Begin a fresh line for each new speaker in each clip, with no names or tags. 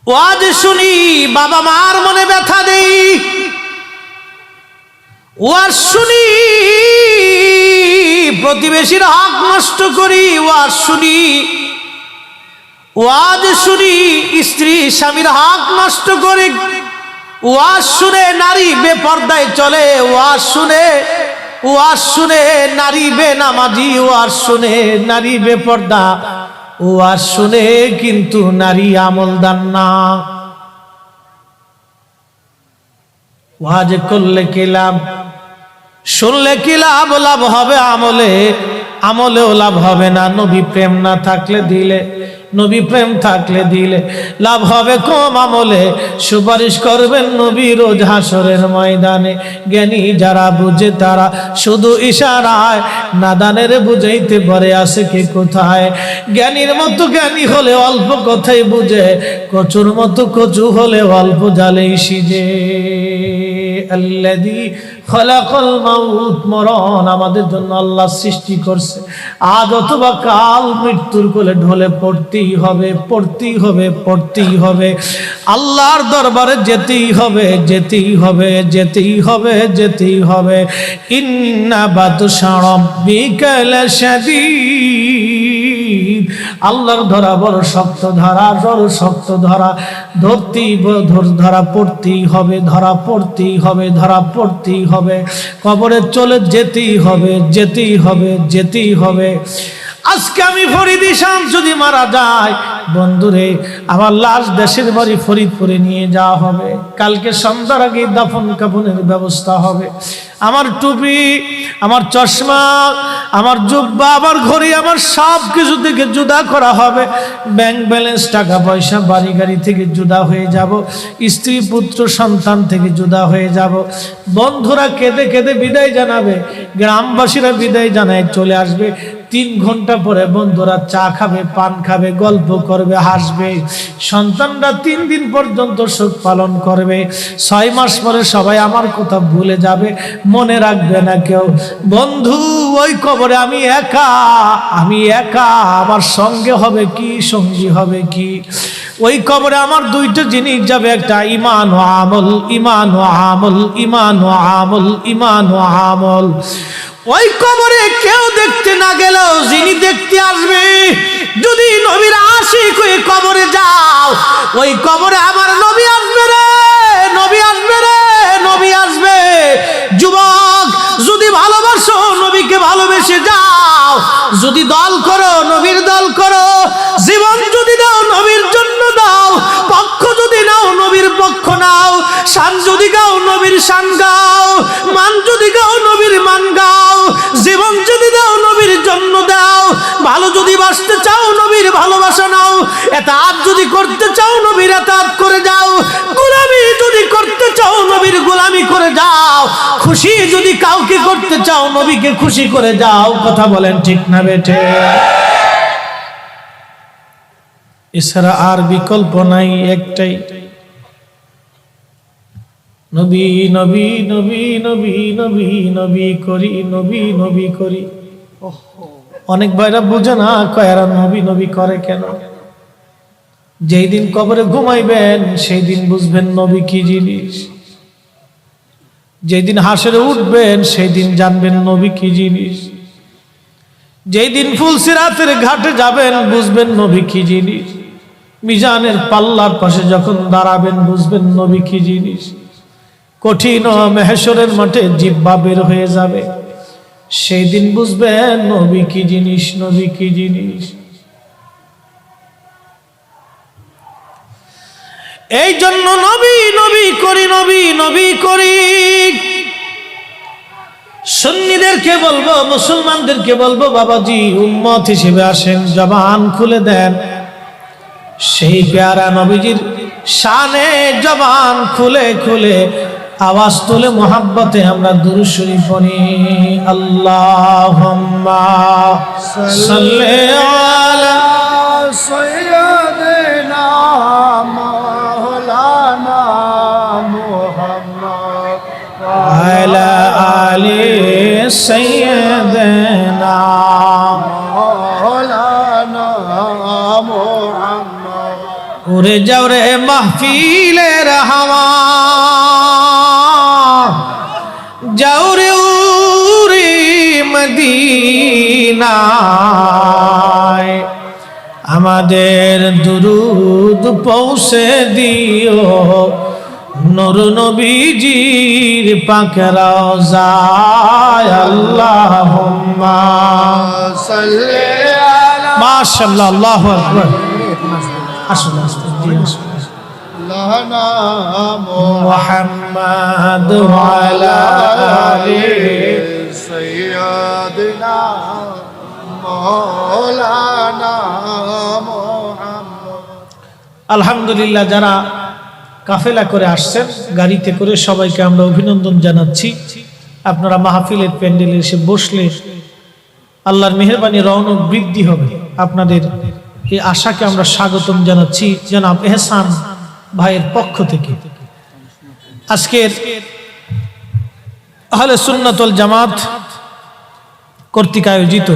ওয়াজ শুনি, বাবা মার মনে ব্যথা দেই, ওয়াজ শুনি, প্রতিবেশীর হক নষ্ট করি, ওয়াজ শুনি, ওয়াজ শুনি, স্ত্রী স্বামীর হক নষ্ট করি, ওয়াজ শুনে নারী বেপর্দায় চলে, ওয়াজ শুনে নারী বেনামাজি, ওয়াজ শুনে নারী বেপর্দা, ওয়াজ শুনে কিন্তু নারী আমলদার না। ওয়াজ করলে কি লাভ, শুনলে কি লাভ? লাভ হবে আমলেও লাভ হবে না। নবী প্রেম না থাকলে দিলে, নবী প্রেম থাকলে দিলে লাভ হবে কম, আমলে সুপারিশ করবেন নবী রোজ হাসরের ময়দানে। জ্ঞানী যারা বুঝে তারা শুধু ইশারায়, নাদানের বুঝাইতে পারে আছে কি কোথায়। জ্ঞানীর মতো জ্ঞানী হলে অল্প কথাই বুঝে, কচুর মতো কচু হলে অল্প জালেই সিজে। আল্লাযী খালাকাল মাউত, মরণ আমাদের জন্য আল্লাহ সৃষ্টি করছে। আজ অথবা কাল মৃত্যুর কোলে ঢলে পড়তেই হবে, পড়তেই হবে, পড়তেই হবে। আল্লাহর দরবারে যেতেই হবে, যেতেই হবে, যেতেই হবে, যেতেই হবে। ইন্না বাতশা রাব্বিকা লাশাদীদ, আল্লাহর ধরা বড় শক্ত ধরা, বড় শক্ত ধরা। ধরতেই ধরা পড়তেই হবে, ধরা পড়তেই হবে, ধরা পড়তেই হবে। কবরে চলে যেতেই হবে, যেতেই হবে, যেতেই হবে। আজকে আমি ফরিদ শামস যদি মারা যায়, বন্ধুরে আমার লাশ দেশের বাড়ি ফরিদপুরে নিয়ে যাওয়া হবে। কালকে সন্ধ্যার আগে দাফন কাফনের ব্যবস্থা হবে। আমার টুপি, আমার চশমা, আমার জুব্বা, আমার ঘড়ি, আমার সব কিছু থেকে জুদা করা হবে। ব্যাংক ব্যালেন্স, টাকা পয়সা, বাড়ি গাড়ি থেকে জুদা হয়ে যাব। স্ত্রী পুত্র সন্তান থেকে জুদা হয়ে যাব। বন্ধুরা কেঁদে কেঁদে বিদায় জানাবে, গ্রামবাসীরা বিদায় জানায় চলে আসবে। 3 ঘন্টা পরে বন্ধুরা চা খাবে, পান খাবে, গল্প করবে, হাসবে। সন্তানরা 3 দিন পর্যন্ত শোক পালন করবে। 6 মাস পরে সবাই আমার কথা ভুলে যাবে, মনে রাখবে না কেউ। বন্ধু, ওই কবরে আমি একা, আমি একা। আমার সঙ্গে হবে কি, সঙ্গী হবে কি? ওই কবরে আমার 2টা জিনিস যাবে, একটা ঈমান ও আমল, ঈমান ও আমল, ঈমান ও আমল, ঈমান ও আমল। ওই কবরে কেউ দেখতে না গেলেও যিনি দেখতে আসবে, যদি নবীর আশিক হয়ে কবরে যাও, ওই কবরে আমার নবী আসবে রে, নবী আসবে রে, নবী আসবে। যুবক, যদি ভালোবাসো নবীকে ভালোবেসে যাও, যদি দল করো নবীর দল করো, জীবন যদি দাও নবীর জন্য দাও, পক্ষ যদি নাও নবীর পক্ষ নাও, শান যদি গাও নবীর শান গাও, মান যদি গাও নবীর মান গাও, জীবন যদি দাও নবীর জন্য দাও, ভালো যদি বাসতে চাও নবীর ভালোবাসা নাও, এতাত যদি করতে চাও নবীর এতাত করে যাও, গোলামি যদি করতে চাও নবীর গোলামি করে যাও, খুশি যদি কাউকে করতে চাও নবীকে খুশি করে যাও। কথা বলেন ঠিক না বেঠে? এছাড়া আর বিকল্প নাই, একটাই, নবী নবী নবী নবী নবী নবী করি, নবী নবী করি। অনেক ভাইরা বুঝে না, কয়রা নবী নবী করে কেন? যেই দিন কবরে ঘুমাইবেন সেই দিন বুঝবেন নবী কি জিনিস। যেই দিন হাসরে উঠবেন সেই দিন জানবেন নবী কি জিনিস। যেই দিন ফুলসিরাতের ঘাটে যাবেন বুঝবেন নবী কি জিনিস। মিজানের পাল্লার পাশে যখন দাঁড়াবেন বুঝবেন নবী কি জিনিস। কঠিন মেহশরের মাঠে জিহ্বা বের হয়ে যাবে, সেই দিন বুঝবেন নবী কি জিনিস, নবী কি জিনিস। এই জন্য নবী নবী করি, নবী নবী করি। সুন্নিদেরকে বলবো, মুসলমানদেরকে বলবো, বাবাজি উম্মত হিসেবে আসেন, জবান খুলে দেন, সেই প্যারা নবীজির শানে জবান খুলে খুলে আওয়াজ তুলে মোহাব্বতে আমরা দুরূদ শরীফ পড়ি। আল্লাহুম্মা সাল্লি আলা সাইয়্যিদিনা মাওলানা মুহাম্মদ আলা আলি সাইয়্যিদিনা মাওলানা মুহাম্মদ। ওরে উড়ে যাও রে মাহফিলের হাওয়া, যাও রে উড়ে মদিনায়, আমাদের দুরুদ পৌঁছে দিও নূর নবীজির পাক রওজায়। আল্লাহুম্মা সাল্লি আলা মাশাআল্লাহ, আল্লাহু আকবার। আসুন লানা মুহাম্মাদ ওয়া আলা আলি সাইয়্যিদিনা মাওলানা মুহাম্মদ। আলহামদুলিল্লাহ, যারা কাফেলা করে আসছেন গাড়িতে করে সবাইকে আমরা অভিনন্দন জানাচ্ছি। আপনারা মাহফিলের প্যান্ডেলে এসে বসলে আল্লাহর মেহেরবানি রওনক বৃদ্ধি হবে। আপনাদের এই আশাকে আমরা স্বাগতম জানাচ্ছি জনাব এহসান ভাইয়ের পক্ষ থেকে। আজকের আহলে সুন্নাত ওয়াল জামাত কর্তৃক আয়োজিত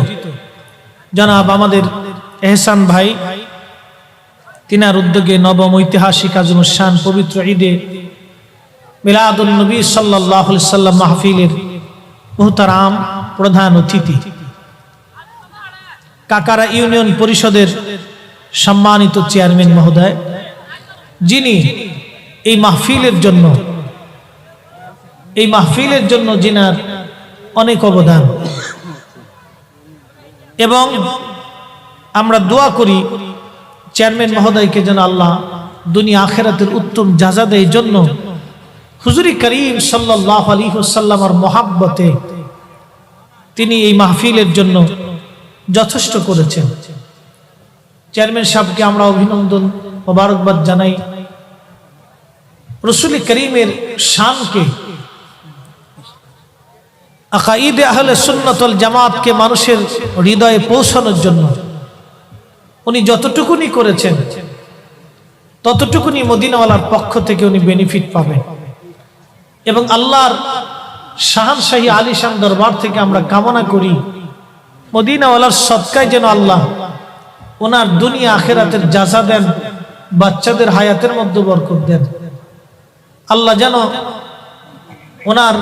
জনাব আমাদের এহসান ভাই, তিনার উদ্যোগে নবম ঐতিহাসিক আজমুস শান পবিত্র ঈদে মিলাদুন নবী সাল্লাল্লাহু আলাইহি সাল্লাম মাহফিলের মুহতারাম প্রধান অতিথি, কাকারা ইউনিয়ন পরিষদের সম্মানিত চেয়ারম্যান মহোদয়, যিনি এই মাহফিলের জন্য যিনার অনেক অবদান, এবং আমরা দোয়া করি চেয়ারম্যান মহোদয়কে যেন আল্লাহ দুনিয়া আখিরাতের উত্তম জাযা দেয়। এই জন্য হুজুর করিম সাল্লাল্লাহু আলাইহি ওয়াসাল্লামের মহব্বতে তিনি এই মাহফিলের জন্য যথেষ্ট করেছেন। চেয়ারম্যান সাহেবকে আমরা অভিনন্দন মোবারকবাদ জানাই। রাসূল করিমের শানকে, আকাইদে আহলে সুন্নাত ওয়াল জামাতকে মানুষের হৃদয়ে পৌঁছানোর জন্য উনি যতটুকুনি করেছেন ততটুকুনি মদিনাওয়ালার পক্ষ থেকে উনি বেনিফিট পাবেন। এবং আল্লাহর শাহানশাহী আলিশান দরবার থেকে আমরা কামনা করি মদিনাওয়ালার সদকায় যেন আল্লাহ ওনার দুনিয়া আখিরাতের জাযা দেন, বাচ্চাদের হায়াতের মধ্যে বরকত দেন। আল্লাহ যেন ওনার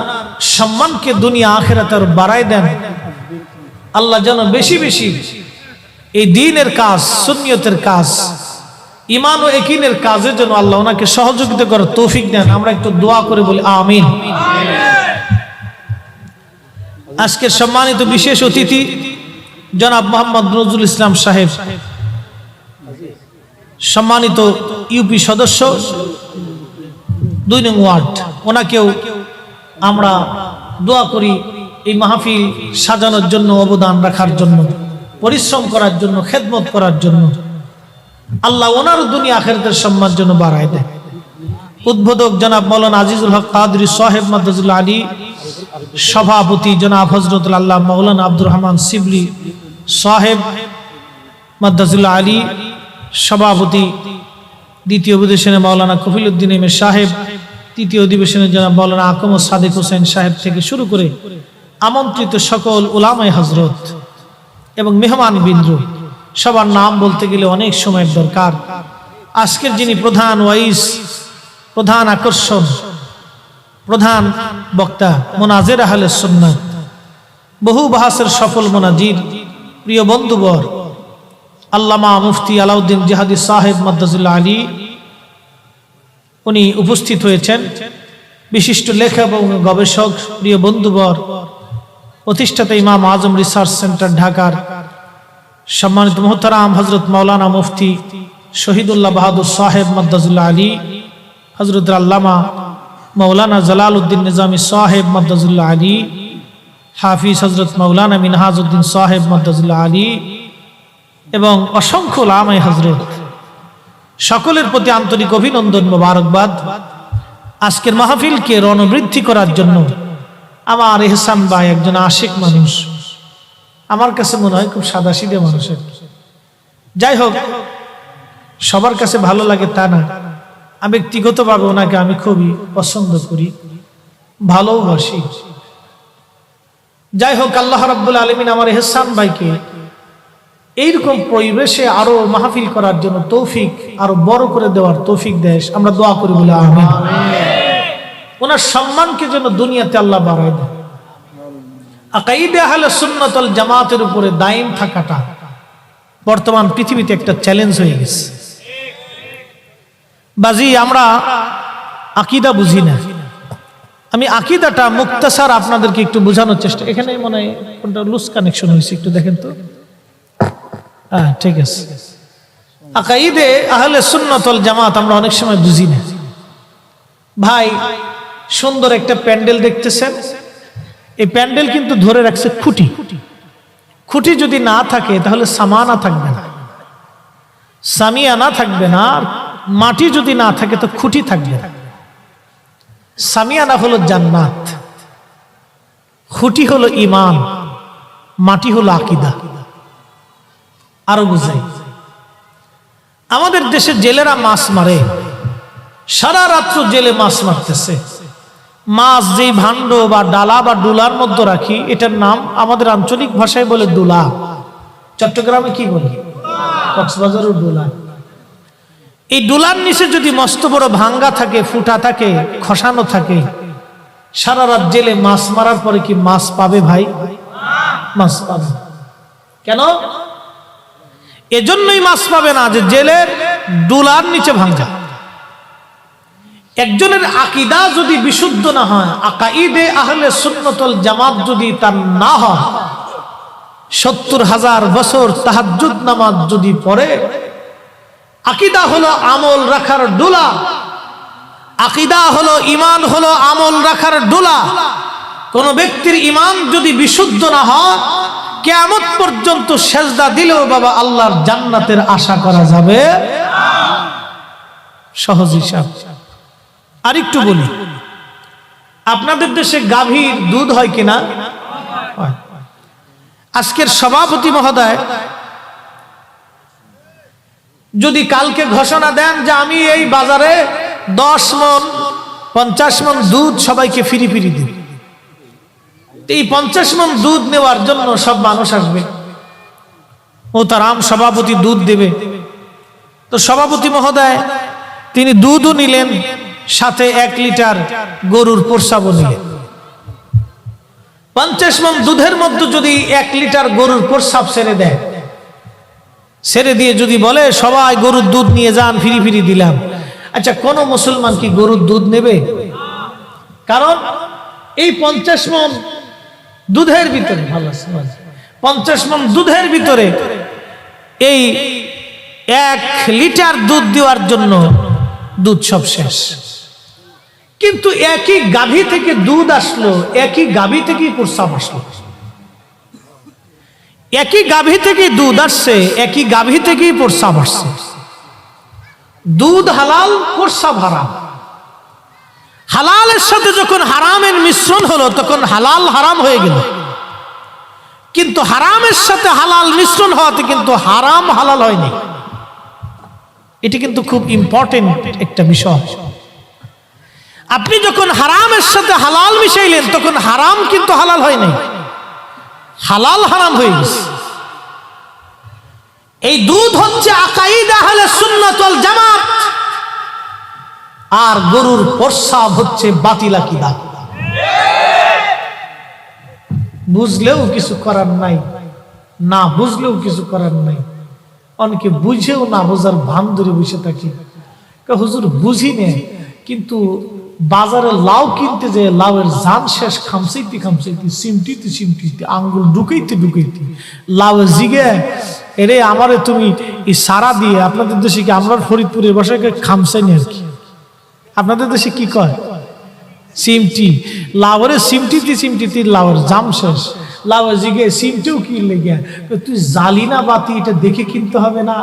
সম্মানকে দুনিয়া আখিরাতের বাড়ায় দেন। আল্লাহ যেন বেশি বেশি এই দ্বীনের কাজ, সুন্নিয়তের কাজ, ঈমান ও ইয়াকিনের কাজে যেন আল্লাহ ওনাকে সহযোগিতা করার তৌফিক দেন। আমরা একটু দোয়া করে বলি আমিন। আজকের সম্মানিত বিশেষ অতিথি জনাব মোহাম্মদ নজরুল ইসলাম সাহেব, সম্মানিত ইউপি সদস্য 2 নং ওয়ার্ড, ওনাকেও আমরা দোয়া করি এই মাহফিল সাজানোর জন্য, অবদান রাখার জন্য, পরিশ্রম করার জন্য, খেদমত করার জন্য। আল্লাহ ওনার দুনিয়া আখিরাতের সম্মান জন্য বাড়ায় দেয়। উদ্বোধক জনাব মাওলানা আজিজুল হক কাদরি সাহেব মাদ্দাজুল্লাহ আলী, সভাপতি জনাব হযরতুল আল্লাহ মাওলানা আব্দুর রহমান শিবলি সাহেব মাদ্দাজুল্লাহ আলী, সভাপতি দ্বিতীয় অধিবেশনে মাওলানা কফিলউদ্দিন এম সাহেব, তৃতীয় অধিবেশনে জনাব মাওলানা আকম সাদিক হোসেন সাহেব থেকে শুরু করে আমন্ত্রিত সকল উলামায়ে হযরত এবং মেহমান বিন্দু, সবার নাম বলতে গেলে অনেক সময়ের দরকার। আজকের যিনি প্রধান ওয়াইজ, প্রধান আকর্ষণ, প্রধান বক্তা, মুনাজির আহলে সুন্নাত, বহু বাহাসের সফল মুনাজির, প্রিয় বন্ধুবর আল্লামা মুফতি আলাউদ্দিন জিহাদি সাহেব মাদ্দাজুল্লাহ আলী, উনি উপস্থিত হয়েছেন। বিশিষ্ট লেখক এবং গবেষক, প্রিয় বন্ধুবর, প্রতিষ্ঠাতা ইমাম আজম রিসার্চ সেন্টার ঢাকার সম্মানিত মুহতারাম হযরত মাওলানা মুফতি শহীদুল্লাহ বাহাদুর সাহেব মাদ্দাজুল্লাহ আলী, হযরত আল্লামা মাওলানা জালালউদ্দিন নিজামী সাহেব মাদ্দাজুল্লাহ আলী, হাফিজ হযরত মাওলানা মিনহাজউদ্দিন সাহেব মাদ্দাজুল্লাহ আলী এবং অসংখ্য উলামায়ে হযরত, সকলের প্রতি আন্তরিক অভিনন্দন, মোবারকবাদ। আজকের মাহফিলকে রণবৃদ্ধি করার জন্য আমার এহসান ভাই একজন আশিক মানুষ, আমার কাছে মনে হয় খুব সাদাসিধে মানুষের। যাই হোক, সবার কাছে ভালো লাগে তা না, আমি ব্যক্তিগতভাবে ওনাকে আমি খুবই পছন্দ করি, ভালোবাসি। যাই হোক, আল্লাহ রাব্বুল আলামিন আমার এহসান ভাইকে এইরকম পরিবেশে আরো মাহফিল করার জন্য তৌফিক আরো বড় করে দেওয়ার তৌফিক দেয়। আমরা দোয়া করি বলে আমিন। ওনার সম্মানকে যেন দুনিয়াতে আল্লাহ বাড়ায় দেয়। আকাইদে আহলে সুন্নাত ওয়াল জামাতের উপরে দায়ম থাকাটা বর্তমান পৃথিবীতে একটা চ্যালেঞ্জ হয়ে গেছে। বাজি আমরা আকীদা বুঝি না। আমি আকীদাটা মুক্তাসার আপনাদেরকে একটু বোঝানোর চেষ্টা, এখানে মনে হয় কোনটা লুজ কানেকশন হয়েছে, একটু দেখেন তো। হ্যাঁ ঠিক আছে। আকাইদে আহলে সুন্নাত ওয়াল জামাত আমরা অনেক সময় বুঝি না। ভাই সুন্দর একটা প্যান্ডেল দেখতেছেন, এই প্যান্ডেল কিন্তু ধরে রাখছে খুঁটি। খুঁটি যদি না থাকে তাহলে সামানা থাকবে না, সামিয়ানা থাকবে না। আর মাটি যদি না থাকে তো খুঁটি থাকবে না। সামিয়ানা হলো জান্নাত, খুঁটি হলো ঈমান, মাটি হলো আকীদা। আরো বুঝাই, আমাদের দেশে জেলেরা মাছ মারে, সারা রাত্র জেলে মাছ মারতেছে। মাছ যেই ভাণ্ড বা ডালা বা ডুলার মধ্যে রাখি, এটার নাম আমাদের আঞ্চলিক ভাষায় বলে ডুলা। চট্টগ্রামে কি বলি? কক্সবাজারও ডুলা। এই ডুলার নিচে যদি মস্ত বড় ভাঙ্গা থাকে, ফুটা থাকে, খসানো থাকে, সারা রাত জেলে মাছ মারার পরে কি মাছ পাবে ভাই? মাছ পাবে। কেন? এজন্যই মাছ পাবে না যে জেলের ডুলার নিচে ভাঙ্গা। একজনের আকীদা যদি বিশুদ্ধ না হয়, আকাইদে আহলে সুন্নাত ওয়াল জামাত যদি তার না হয়, 70,000 বছর তাহাজ্জুদ নামাজ যদি পড়ে, আকীদা হলো আমল রাখার ডুলা, আকীদা হলো ঈমান হলো আমল রাখার ডুলা। কোন ব্যক্তির ঈমান যদি বিশুদ্ধ না হয়, কিয়ামত পর্যন্ত সেজদা দিলেও বাবা আল্লাহর জান্নাতের আশা করা যাবে সহজ হিসাব। আরেকটু বলি, আপনাদের দেশে গাভীর দুধ হয় কিনা? আজকের সভাপতি মহোদয় যদি কালকে ঘোষণা দেন যে আমি এই বাজারে 10 মণ 50 মণ দুধ সবাইকে ফ্রি ফ্রি দিই, এই 50 মণ দুধ নেওয়ার জন্য সব মানুষ আসবে, মোহতারাম সভাপতি দুধ দেবে। তো সভাপতি মহোদয় তিনি দুধও নিলেন, সাথে 1 লিটার গরুর প্রস্রাবও নিলেন। 50 মণ দুধের মধ্যে যদি 1 লিটার গরুর প্রস্রাব ছেড়ে দেয়, ছেড়ে দিয়ে যদি বলে সবাই গরুর দুধ নিয়ে যান, ফ্রি ফ্রি দিলাম, আচ্ছা কোন মুসলমান কি গরুর দুধ নেবে? কারণ এই 50 মণ দুধের ভিতরে, ভালো 50 মণ দুধের ভিতরে এই 1 লিটার দুধ দেওয়ার জন্য দুধ সব শেষ। কিন্তু একই গাভী থেকে দুধ আসলো, একই গাভী থেকেই প্রস্রাব আসলো, একই গাভী থেকে দুধ আসছে, একই গাভী থেকেই প্রস্রাব আসছে। দুধ হালাল, প্রস্রাব হারাম। হালালের সাথে যখন হারামের মিশ্রণ হলো তখন হালাল হারাম হয়ে গেল। কিন্তু হারামের সাথে হালাল মিশ্রণ হওয়াতে কিন্তু হারাম হালাল হয়নি। এটি কিন্তু খুব ইম্পর্টেন্ট একটা বিষয়। আপনি যখন হারামের সাথে হালাল মিশাইলেন তখন হারাম কিন্তু হালাল হয় নাই, হালাল হারাম হয়ে গেছে। এই দুধ হচ্ছে আকাইদা আহলে সুন্নাত ওয়াল জামাত, আর গরুর প্রস্রাব হচ্ছে বাতিল আকীদা। বুঝলেও কিছু করার নাই, না বুঝলেও কিছু করার নাই। অনেকে বুঝেও না বোঝার ভান ধরে বসে থাকি, হুজুর বুঝি নে, কিন্তু বাজারে লাউ কিনতে যে লাউয়ের জান শেষ, খামসাইতে খামসাইতে, সিমটিতে সিমটিতে, আঙ্গুল ঢুকাইতে ঢুকাইতে লাউয়ের জিগে এরে আমারে তুমি এই সারা দিয়ে, আপনাদের দেশে কি, আমরা ফরিদপুরের বাসায় খামসাইনি আর কি, আপনাদের দেশে কি কয়? সিমটি, লাউয়ের সিমটিতে সিমটিতে লাউয়ের জাম শেষ, লাউয়ের জিগে সিমটিও কি লেগে, তুই জালি না বাতি, এটা দেখে কিনতে হবে না?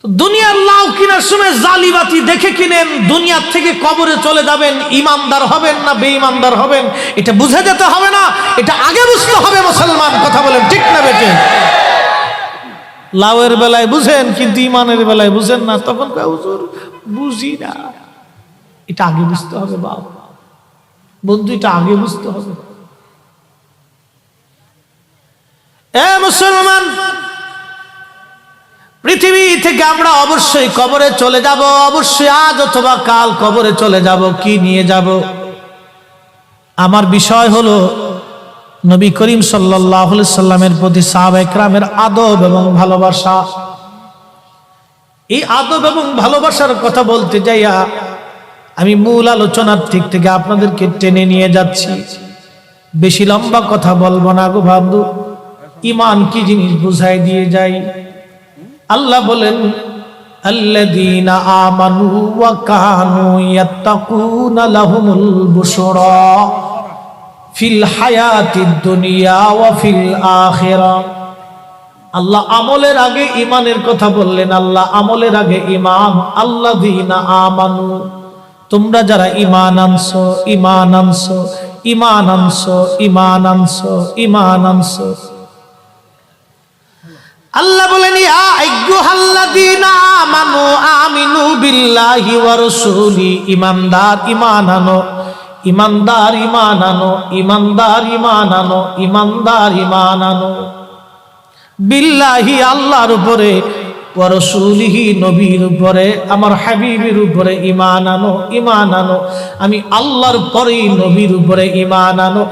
দুনিয়ার লাউ কেনার সময় জালি বাতি দেখে কিনেন, দুনিয়ার থেকে কবরে চলে যাবেন, ইমানদার হবেন না বেঈমানদার হবেন এটা বুঝে যেতে হবে না, এটা আগে বুঝতে হবে মুসলমান। কথা বলেন ঠিক না বেটে? লাউয়ের বেলায় বুঝেন কিন্তু ইমানের বেলায় বুঝেন না, তখন হুজুর বুঝি না। এটা আগে বুঝতে হবে বাবা, বন্ধু, এটা আগে বুঝতে হবে। এ মুসলমান, পৃথিবী থেকে আমরা অবশ্যই কবরে চলে যাব, অবশ্যই আজ অথবা কাল কবরে চলে যাব। কি নিয়ে যাব? আমার বিষয় হলো নবী করিম সাল্লাল্লাহু আলাইহি সাল্লামের প্রতি সাহাবায়ে কেরামের আদব এবং ভালোবাসা। এই আদব এবং ভালোবাসার কথা বলতে যাইয়া আমি মূল আলোচনার দিক থেকে আপনাদেরকে টেনে নিয়ে যাচ্ছি। বেশি লম্বা কথা বলবো না গো বন্ধু, ঈমান কি জিনিস বুঝাই দিয়ে যাই। আল্লাহ বলেন, আল্লাযীনা আমানু ওয়া কানু ইয়াত্তাকুনা লাহুমুল বুশরা ফিল হায়াতিদ দুনিয়া ওয়া ফিল আখিরাহ। আল্লাহ আমলের আগে ঈমানের কথা বললেন। আল্লাহ আমলের আগে ঈমান। আল্লাযীনা আমানু, তোমরা যারা ঈমান আনছো, ঈমান আনছো, ঈমান আনছো, ঈমান আনছো, ঈমান আনছো। আল্লাহ বলেন, ইয়া আইয়ুহাল্লাযীনা আমানু আমিনু বিল্লাহি ওয়া রাসূলি। ঈমানদার ঈমান আনো, ঈমানদার ঈমান আনো, ঈমানদার ঈমান আনো, ঈমানদার ঈমান আনো। বিল্লাহি আল্লাহর উপরে, ওয়া রাসূলিহি নবীর উপরে, আমার হাবিবের উপরে ঈমান আনো, ঈমান আনো। আমি আল্লাহর পরেই নবীর উপরে ঈমান আনো,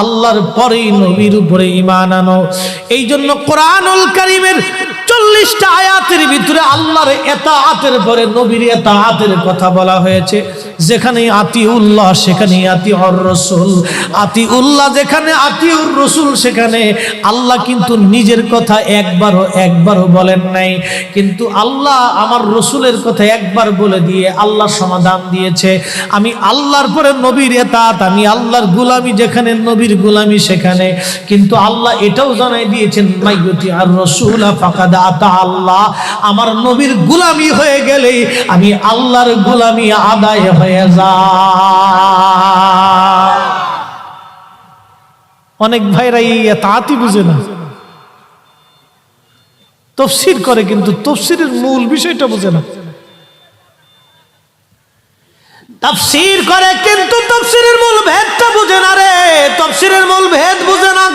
আল্লাহর পরেই নবীর উপরে ঈমান আনো। এই জন্য কোরআনুল কারীমের 40টা আয়াতের ভিতরে আল্লাহর ইতাআতের পরে নবীর ইতাআতের কথা বলা হয়েছে। যেখানে আতিউল্লাহ সেখানে আতিউর রাসূল, আতিউল্লাহ যেখানে আতিউর রাসূল সেখানে আল্লাহ কিন্তু নিজের কথা একবারও বলেন নাই। কিন্তু আল্লাহ আমার রসুলের কথা একবার বলে দিয়ে আল্লাহ সমাধান দিয়েছে। আমি আল্লাহর পরে নবীর ইতাআত, আমি আল্লাহর গোলামি যেখানে নবীর গোলামি সেখানে। কিন্তু আল্লাহ এটাও জানাই দিয়েছেন, মাইয়ুতি আর রাসূলা ফাকাদ আতা আল্লাহ। আমার নবীর গোলামি হয়ে গেলে আমি আল্লাহর গোলামি আদায় হয়ে যায়। অনেক ভাইরা এই ইতাআতই বুঝে না, তাফসীর করে কিন্তু তাফসীরের মূল বিষয়টা বুঝে না। তাফসীর করে কিন্তু তাফসীরের মূল ভেদটা বুঝে না রে, তাফসীরের মূল ভেদ বুঝে না।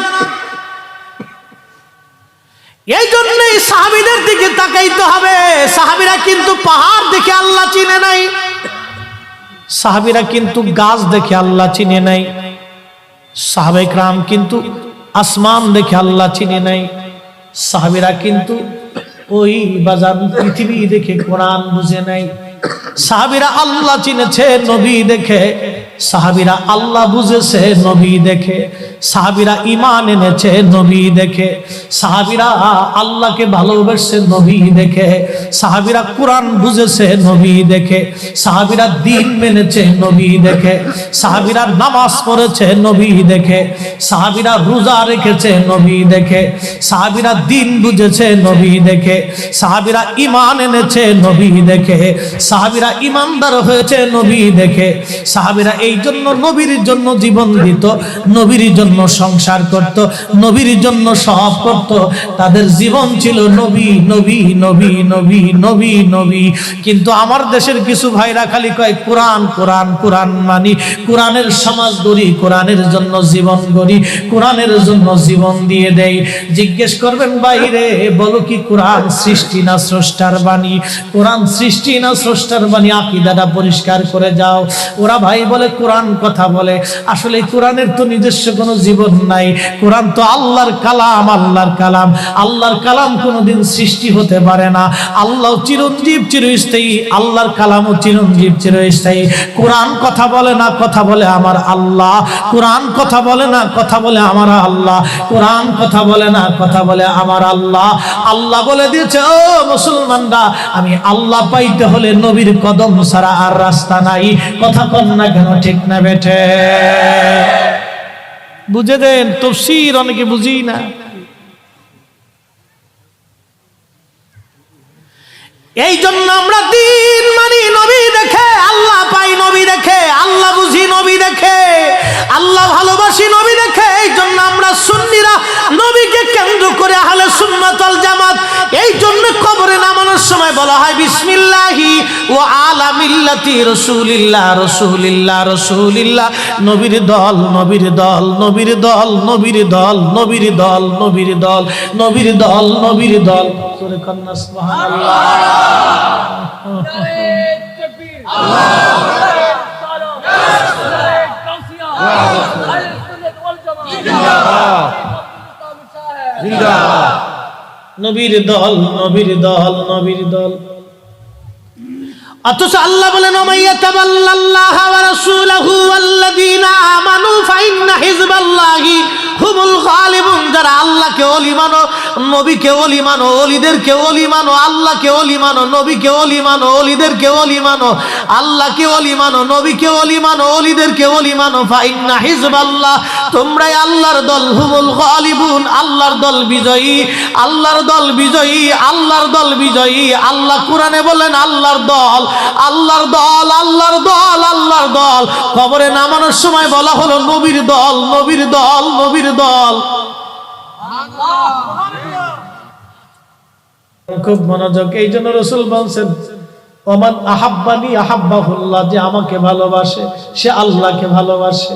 এই জন্যই সাহাবীদের দিকে তাকাইতে হবে। সাহাবীরা কিন্তু পাহাড় দেখে আল্লাহ চিনে নাই, সাহাবীরা কিন্তু গাছ দেখে আল্লাহ চিনে নাই, সাহাবায়ে কেরাম কিন্তু আসমান দেখে আল্লাহ চিনে নাই, সাহাবীরা কিন্তু ওই বাজান পৃথিবী দেখে কোরআন বুঝে নাই। সাহাবীরা আল্লাহ চিনেছে নবী দেখে, সাহাবীরা আল্লাহ বুঝেছে নবী দেখে, সাহাবীরা ঈমান এনেছে নবী দেখে, সাহাবীরা আল্লাহকে ভালোবেসে নবী দেখে, সাহাবীরা কোরআন বুঝেছে নবী দেখে, সাহাবীরা দ্বীন মেনেছে নবী দেখে, সাহাবীরা নামাজ পড়েছে নবী দেখে, সাহাবীরা রোজা রেখেছে নবী দেখে, সাহাবীরা দ্বীন বুঝেছে নবী দেখে, সাহাবীরা ঈমান এনেছে নবী দেখে, সাহাবীরা ঈমানদার হয়েছে নবী দেখে। সাহাবীরা এই জন্য নবীর জন্য জীবন দিত, নবীর জন্য সংসার করত, নবীর জন্য সব করত। তাদের জীবন ছিল নবী নবী নবী নবী নবী নবী। কিন্তু আমার দেশের কিছু ভাইরা খালি কয় কোরআন কোরআন কোরআন মানি, কোরআনের সমাজ গড়ি, কোরআনের জন্য জীবন গড়ি, কোরআনের জন্য জীবন দিয়ে দেই। জিজ্ঞেস করবেন বাইরে, বলো কি কোরআন সৃষ্টি না স্রষ্টার বাণী? কোরআন সৃষ্টি না স্রষ্টার বাণী? আকীদাটা পরিষ্কার করে যাও। ওরা ভাই বলে কোরআন কথা বলে, আসলে কোরআনের তো নিজস্ব কোনো জীবন নাই। কোরআন তো আল্লাহর কালাম, আল্লাহর কালাম। আল্লাহর কালাম কোনোদিন সৃষ্টি হতে পারে না। আল্লাহ চিরঞ্জীব চিরস্থায়ী, আল্লাহর কালামও চিরঞ্জীব চিরস্থায়ী। কোরআন কথা বলে না, কথা বলে আমার আল্লাহ। কোরআন কথা বলে না, কথা বলে আমার আল্লাহ। কোরআন কথা বলে না, কথা বলে আমার আল্লাহ। আল্লাহ বলে দিয়েছে, ও মুসলমানরা, আমি আল্লাহ পাইতে হলে নবীর কদম ছাড়া আর রাস্তা নাই। কথা কন না কেন, ঠিক না বেঠে? বুঝে দেন, তাফসীর অনেকে বুঝি না। এই জন্য আমরা দিন মানি নবী দেখে, আল্লাহ পাই নবী দেখে। দেখে, আল্লাহ বুঝি নবী দেখে, আল্লাহ ভালোবাসি নবী দেখে। এই জন্য আমরা সুন্নিরা নবীকে কেন্দ্র করে আহলে সুন্নাত ওয়াল জামাত। এই জন্য কবরে নামানোর সময় বলা হয় বিসমিল্লাহি ওয়া আলা মিল্লাতি রাসূলিল্লাহ রাসূলিল্লাহ রাসূলিল্লাহ। নবীর দল নবীর দল নবীর দল নবীর দল নবীর দল নবীর দল নবীর দল নবীর দল। সূরা কন্যা সুবহানাল্লাহ। নবীর দল নবীর দল নবীর দল। অথচ আল্লাহ বলেন ওমাইয়াতাবাল্লাল্লাহা ওয়া রাসূলাহু ওয়াল্লাযীনা আমানু ফাইন্না হিজবাল্লাহি হুমুল গালিবুন। যারা আল্লাহকে ওলি মানো, নবীকে ওলি মানো, ওলিদেরকে ওলি মানো, আল্লাহকে ওলি মানো, নবীকে ওলি মানো, ওলিদেরকে ওলি মানো, আল্লাহকে ওলি মানো, নবীকে ওলি মানো, ওলিদেরকে ওলি মানো। ফাইন্না হিজবাল্লাহ, তোমরাই আল্লাহর দল। হুমুল গালিবুন, আল্লাহর দল বিজয়ী, আল্লাহর দল বিজয়ী, আল্লাহর দল বিজয়ী। আল্লাহ কোরআনে বলেন আল্লাহর দল, আল্লাহর দল, আল্লাহর দল, আল্লাহর দল। কবরে নামানোর সময় বলা হলো নবীর দল নবীর দল নবীর দল। খুব মনোযোগ। এই জন্য রাসূল বলেন ওমান আহাব্বানি আহাব্বাহুল্লাহ, যে আমাকে ভালোবাসে সে আল্লাহকে ভালোবাসে।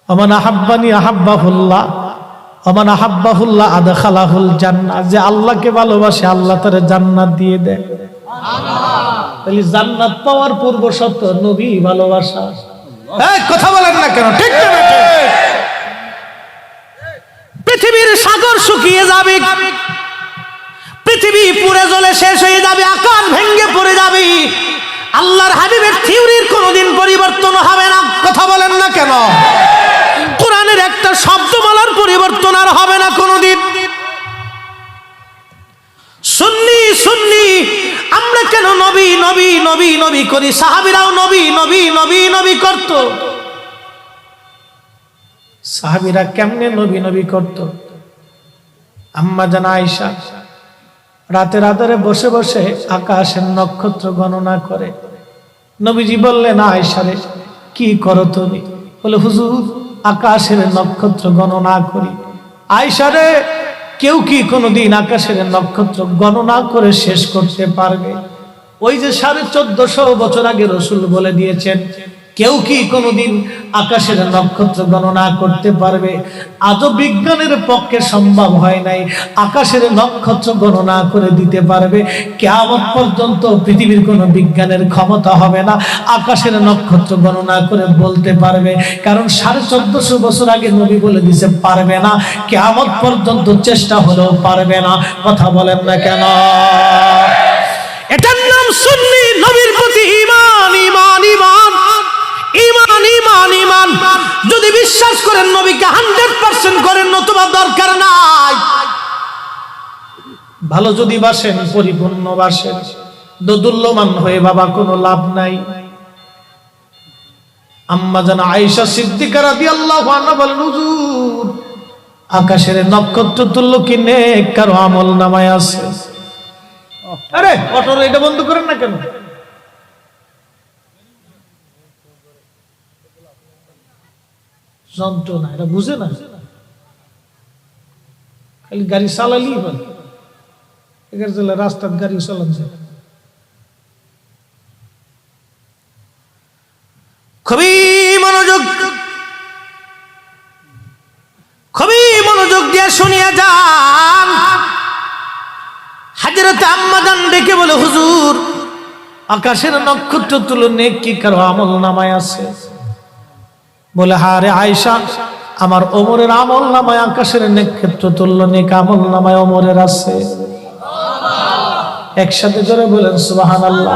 ওমান আহাব্বানি আহাব্বাহুল্লাহ ওমান আহাব্বাহুল্লাহ আদখালাহুল জান্নাহ, যে আল্লাহকে ভালোবাসে আল্লাহ তার জান্নাত দিয়ে দেয়। তাহলে জান্নাত পাওয়ার পূর্ব শর্ত নবী ভালোবাসা। এই কথা বলেন না কেন? ঠিক না? পৃথিবীর সাগর শুকিয়ে যাবে, পৃথিবী পুড়ে জ্বলে শেষ হয়ে যাবে, আকাশ ভেঙে পড়ে যাবে, আল্লাহর হাবিবের থিওরির কোনোদিন পরিবর্তন হবে না। কথা বলেন না কেন? কোরআনের একটা শব্দমালার পরিবর্তন আর হবে না কোনোদিন। সুন্নি সুন্নি আমরা কেন নবী নবী নবী নবী করি? সাহাবীরাও নবী নবী নবী নবী করত। সাহাবীরা কেমনে নবী নবী করত? আম্মা জান আয়েশা রাতের আধারে বসে বসে আকাশের নক্ষত্র গণনা করে। নবীজি বললেন আয়েশা রে কি করো তুমি? বলে হুজুর আকাশের নক্ষত্র গণনা করি। আয়েশা রে কেউ কি কোনোদিন আকাশের নক্ষত্র গণনা করে শেষ করতে পারবে? ওই যে 1450 বছর আগে রাসূল বলে দিয়েছেন, কেউ কি কোনোদিন আকাশের নক্ষত্র গণনা করতে পারবে? আজও বিজ্ঞানের পক্ষে সম্ভব হয় নাই আকাশের নক্ষত্র গণনা করে দিতে পারবে। কিয়ামত পর্যন্ত পৃথিবীর কোনো বিজ্ঞানের ক্ষমতা হবে না আকাশের নক্ষত্র গণনা করে বলতে পারবে, কারণ 1450 বছর আগে নবী বলে দিয়েছে পারবে না। কিয়ামত পর্যন্ত চেষ্টা হলেও পারবে না। কথা বলেন না কেন? এটার নাম সুন্নি, নবীর প্রতি ঈমান ঈমান ঈমান ঈমান ঈমান ঈমান। যদি বিশ্বাস করেন নবীকে 100% করেন, নতুবা দরকার নাই। ভালো যদি বাসেন, পরিপূর্ণ বাসেন, দোদুল্যমান হয়ে বাবা কোনো লাভ নাই। আম্মা জান আয়েশা সিদ্দিকা রাদিয়াল্লাহু আনহা বলেন হুজুর আকাশের নক্ষত্র তুল্য কি নেক কারো আমল নামায় আছে? আরে অটোর এটা বন্ধ করেন না কেন? যন্ত্রণা এটা বুঝে না, খালি গাড়ি চালালি বলে এখানে চলে রাস্তার গাড়ি চালান যায়। খুবই মনোযোগ, খুবই মনোযোগ দিয়ে শুনিয়া যান। হযরত আম্মা জান ডেকে বলে হুজুর আকাশের নক্ষত্র তুলো নেক কি কারো আমল নামায় আছে? বলে হারে আয়েশা আমার ওমরের আমল নামায় আকাশের নক্ষত্র তুল্য নেক আমল নামায় ওমরের আছে। একসাথে জোরে বলেন সুবহানাল্লাহ।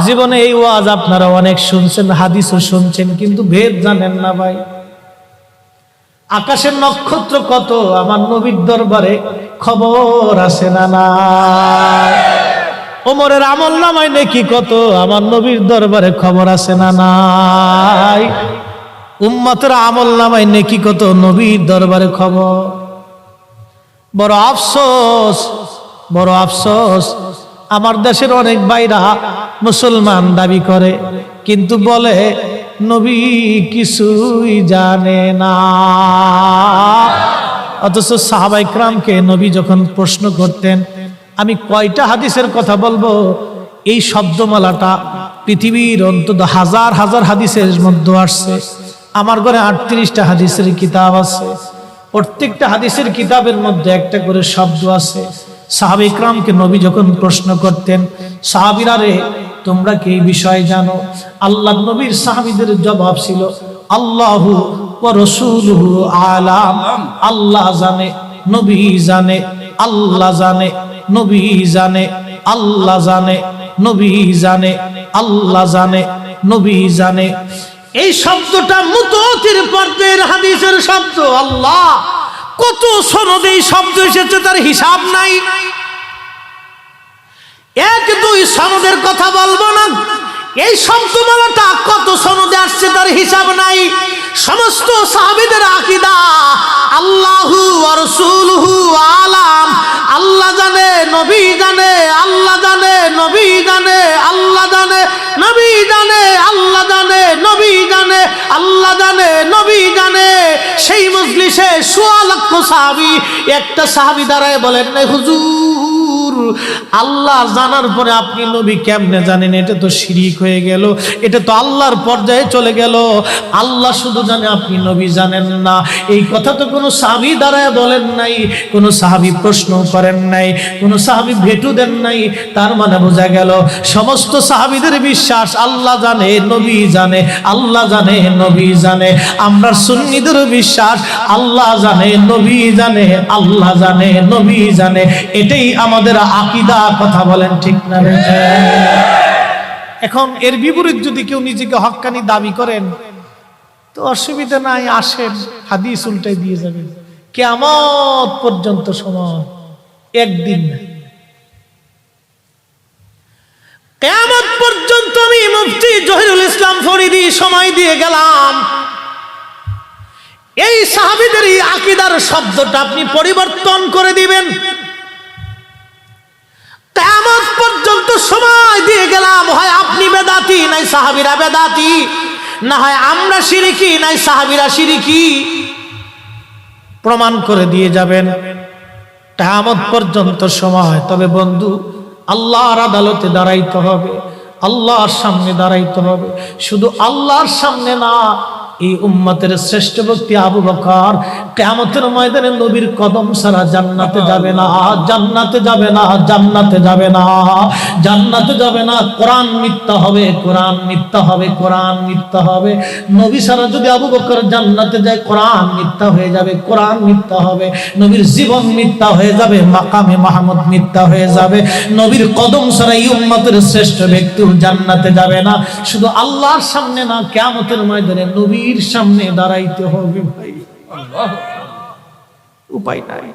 জীবনে এই ওয়াজ আপনারা অনেক শুনছেন, হাদিসও শুনছেন, কিন্তু ভেদ জানেন না ভাই। আকাশের নক্ষত্র কত আমার নবীর দরবারে খবর আছে না নাই? ওমরের আমল নামায় নেকি কত আমার নবীর দরবারে খবর আছে না নাই? উম্মতের আমল নামায় নেকি কত নবীর দরবারে খবর। বড় আফসোস, বড় আফসোস আমার দেশের অনেক ভাইরা মুসলমান দাবি করে, কিন্তু বলে নবী কিছুই জানে না। অথচ সাহাবায়ে কেরামকে নবী যখন প্রশ্ন করতেন, আমি কয়টা হাদিসের কথা বলবো, এই শব্দমালাটা পৃথিবীর অন্তত হাজার হাজার হাদিসের মধ্যে আসছে। আমার ঘরে 38টা হাদিসের কিতাব আছে, প্রত্যেকটা হাদিসের কিতাবের মধ্যে একটা করে শব্দ আছে। সাহাবায়ে কেরামকে নবী যখন প্রশ্ন করতেন, সাহাবীরা রে তোমরা কি এই বিষয় জানো? আল্লাহ নবীর সাহাবীদের জবাব ছিল, আল্লাহু ওয়া রাসূলুহু আলাম। আল্লাহ জানে, নবী জানে, আল্লাহ জানে, নবী জানে, আল্লাহ জানে, নবী জানে, আল্লাহ জানে, নবী জানে। এই শব্দটা মুতাওয়াতির পর্যায়ের হাদিসের শব্দ। আল্লাহ, কত সনদে এই শব্দ এসেছে তার হিসাব নাই। এক দুই সনদের কথা বলবো না, এই শব্দমালাটা কত সনদে আসছে তার হিসাব নাই। সমস্ত সাহাবীদের আকীদা আল্লাহু ওয়া রাসূলুহু আলাম। আল্লাহ জানে, নবী জানে, আল্লাহ জানে, নবী জানে, আল্লাহ জানে, নবী জানে, আল্লাহ জানে, নবী জানে, আল্লাহ জানে, নবী জানে। সেই মজলিসে 1.5 লক্ষ সাহাবী, একটা সাহাবী দাঁড়ায় বলেন না, হুজুর আল্লাহ জানার পরে আপনি নবী কেমনে জানেন? এটা তো শিরিক হয়ে গেল, এটা তো আল্লাহর পর্যায়ে চলে গেল। আল্লাহ শুধু জানে, আপনি নবী জানেন না। এই কথা তো কোনো সাহাবী দাঁড়ায় বলেন নাই, কোনো সাহাবী প্রশ্ন করেন নাই, কোনো সাহাবী ভেটু দেন নাই। তার মানে বোঝা গেল সমস্ত সাহাবীদের বিশ্বাস আল্লাহ জানে, নবী জানে, আল্লাহ জানে, নবী জানে। আমরা সুন্নিদের বিশ্বাস আল্লাহ জানে, নবী জানে, আল্লাহ জানে, নবী জানে। এটাই আমাদের আকীদা। কথা বলেন ঠিক না? এখন এর বিপরীত যদি কেউ নিজেকে হক্কানি দাবি করেন তো অসুবিধা নাই, আসেন হাদিস উল্টাই দিয়ে যাবেন। কিয়ামত পর্যন্ত সময়, একদিন না, কিয়ামত পর্যন্ত আমি মুফতি জহিরুল ইসলাম ফরিদি সময় দিয়ে গেলাম। এই সাহাবীদের এই আকীদার শব্দটা আপনি পরিবর্তন করে দিবেন। কিয়ামত পর্যন্ত সময় দিয়ে গেলাম, হয় আপনি বেদাতি নাই সাহাবীরা বেদাতি, না হয় আমরা শিরকি নাই সাহাবীরা শিরকি। প্রমাণ করে দিয়ে যাবেন কিয়ামত পর্যন্ত সময়। তবে বন্ধু, আল্লাহর আদালতে দাঁড়াইতে হবে, আল্লাহর সামনে দাঁড়াইতে হবে। শুধু আল্লাহর সামনে না, এই উম্মতের শ্রেষ্ঠ ব্যক্তি আবু বকর কিয়ামতের ময়দানে নবীর কদম ছাড়া জান্নাতে যাবে না, জান্নাতে যাবে না, জান্নাতে যাবে না, জান্নাতে যাবে না। কোরআন মিথ্যা হবে, কোরআন মিথ্যা হবে, কোরআন মিথ্যা হবে। নবী ছাড়া যদি আবু বকর জান্নাতে যায়, কোরআন মিথ্যা হয়ে যাবে, কোরআন মিথ্যা হবে। নবীর জীবন মিথ্যা হয়ে যাবে, মাকামে মাহমুদ মিথ্যা হয়ে যাবে। নবীর কদম ছাড়া এই উম্মতের শ্রেষ্ঠ ব্যক্তি জান্নাতে যাবে না। শুধু আল্লাহর সামনে না, কিয়ামতের ময়দানে নবীর সামনে দাঁড়াইতে হবে ভাই। উপায় নাই।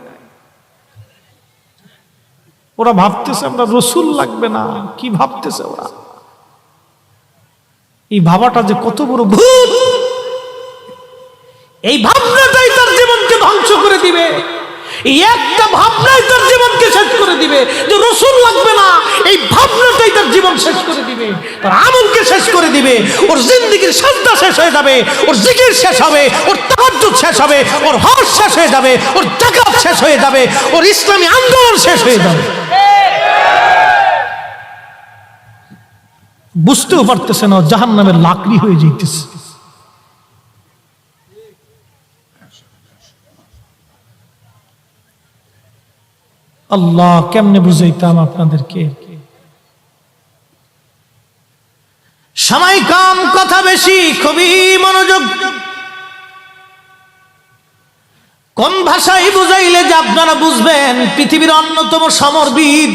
ওরা ভাবতেছে আমরা রসুল লাগবে না, কি ভাবতেছে ওরা? এই ভাবাটা যে কত বড় ভুল, এই ভাবনাটাই তার জীবনকে ধ্বংস করে দিবে। এই একটা ভাবনাই তার জীবনকে শেষ করে দিবে। যে রসুল লাগবে না, এই ভাবনাটাই তার জীবন শেষ করে দিবে, তার আমলকে শেষ করে দিবে। ওর জিন্দেগীর সাজদা শেষ হয়ে যাবে, ওর জিকির শেষ হবে, ওর তাহাজ্জুদ শেষ হবে, ওর হজ শেষ হয়ে যাবে, ওর যাকাত শেষ হয়ে যাবে, ওর ইসলামী আন্দোলন শেষ হয়ে যাবে। বুঝতেও পারতেছে না, জাহান্নামের লাকড়ি হয়ে যাইতেছে। আল্লাহ, কেমনে বুঝাইতাম আপনাদেরকে? সময় কম, কথা বেশি, খুবই মনোযোগ। কোন ভাষায় বুঝাইলে যে আপনারা বুঝবেন? পৃথিবীর অন্যতম সমরবিদ,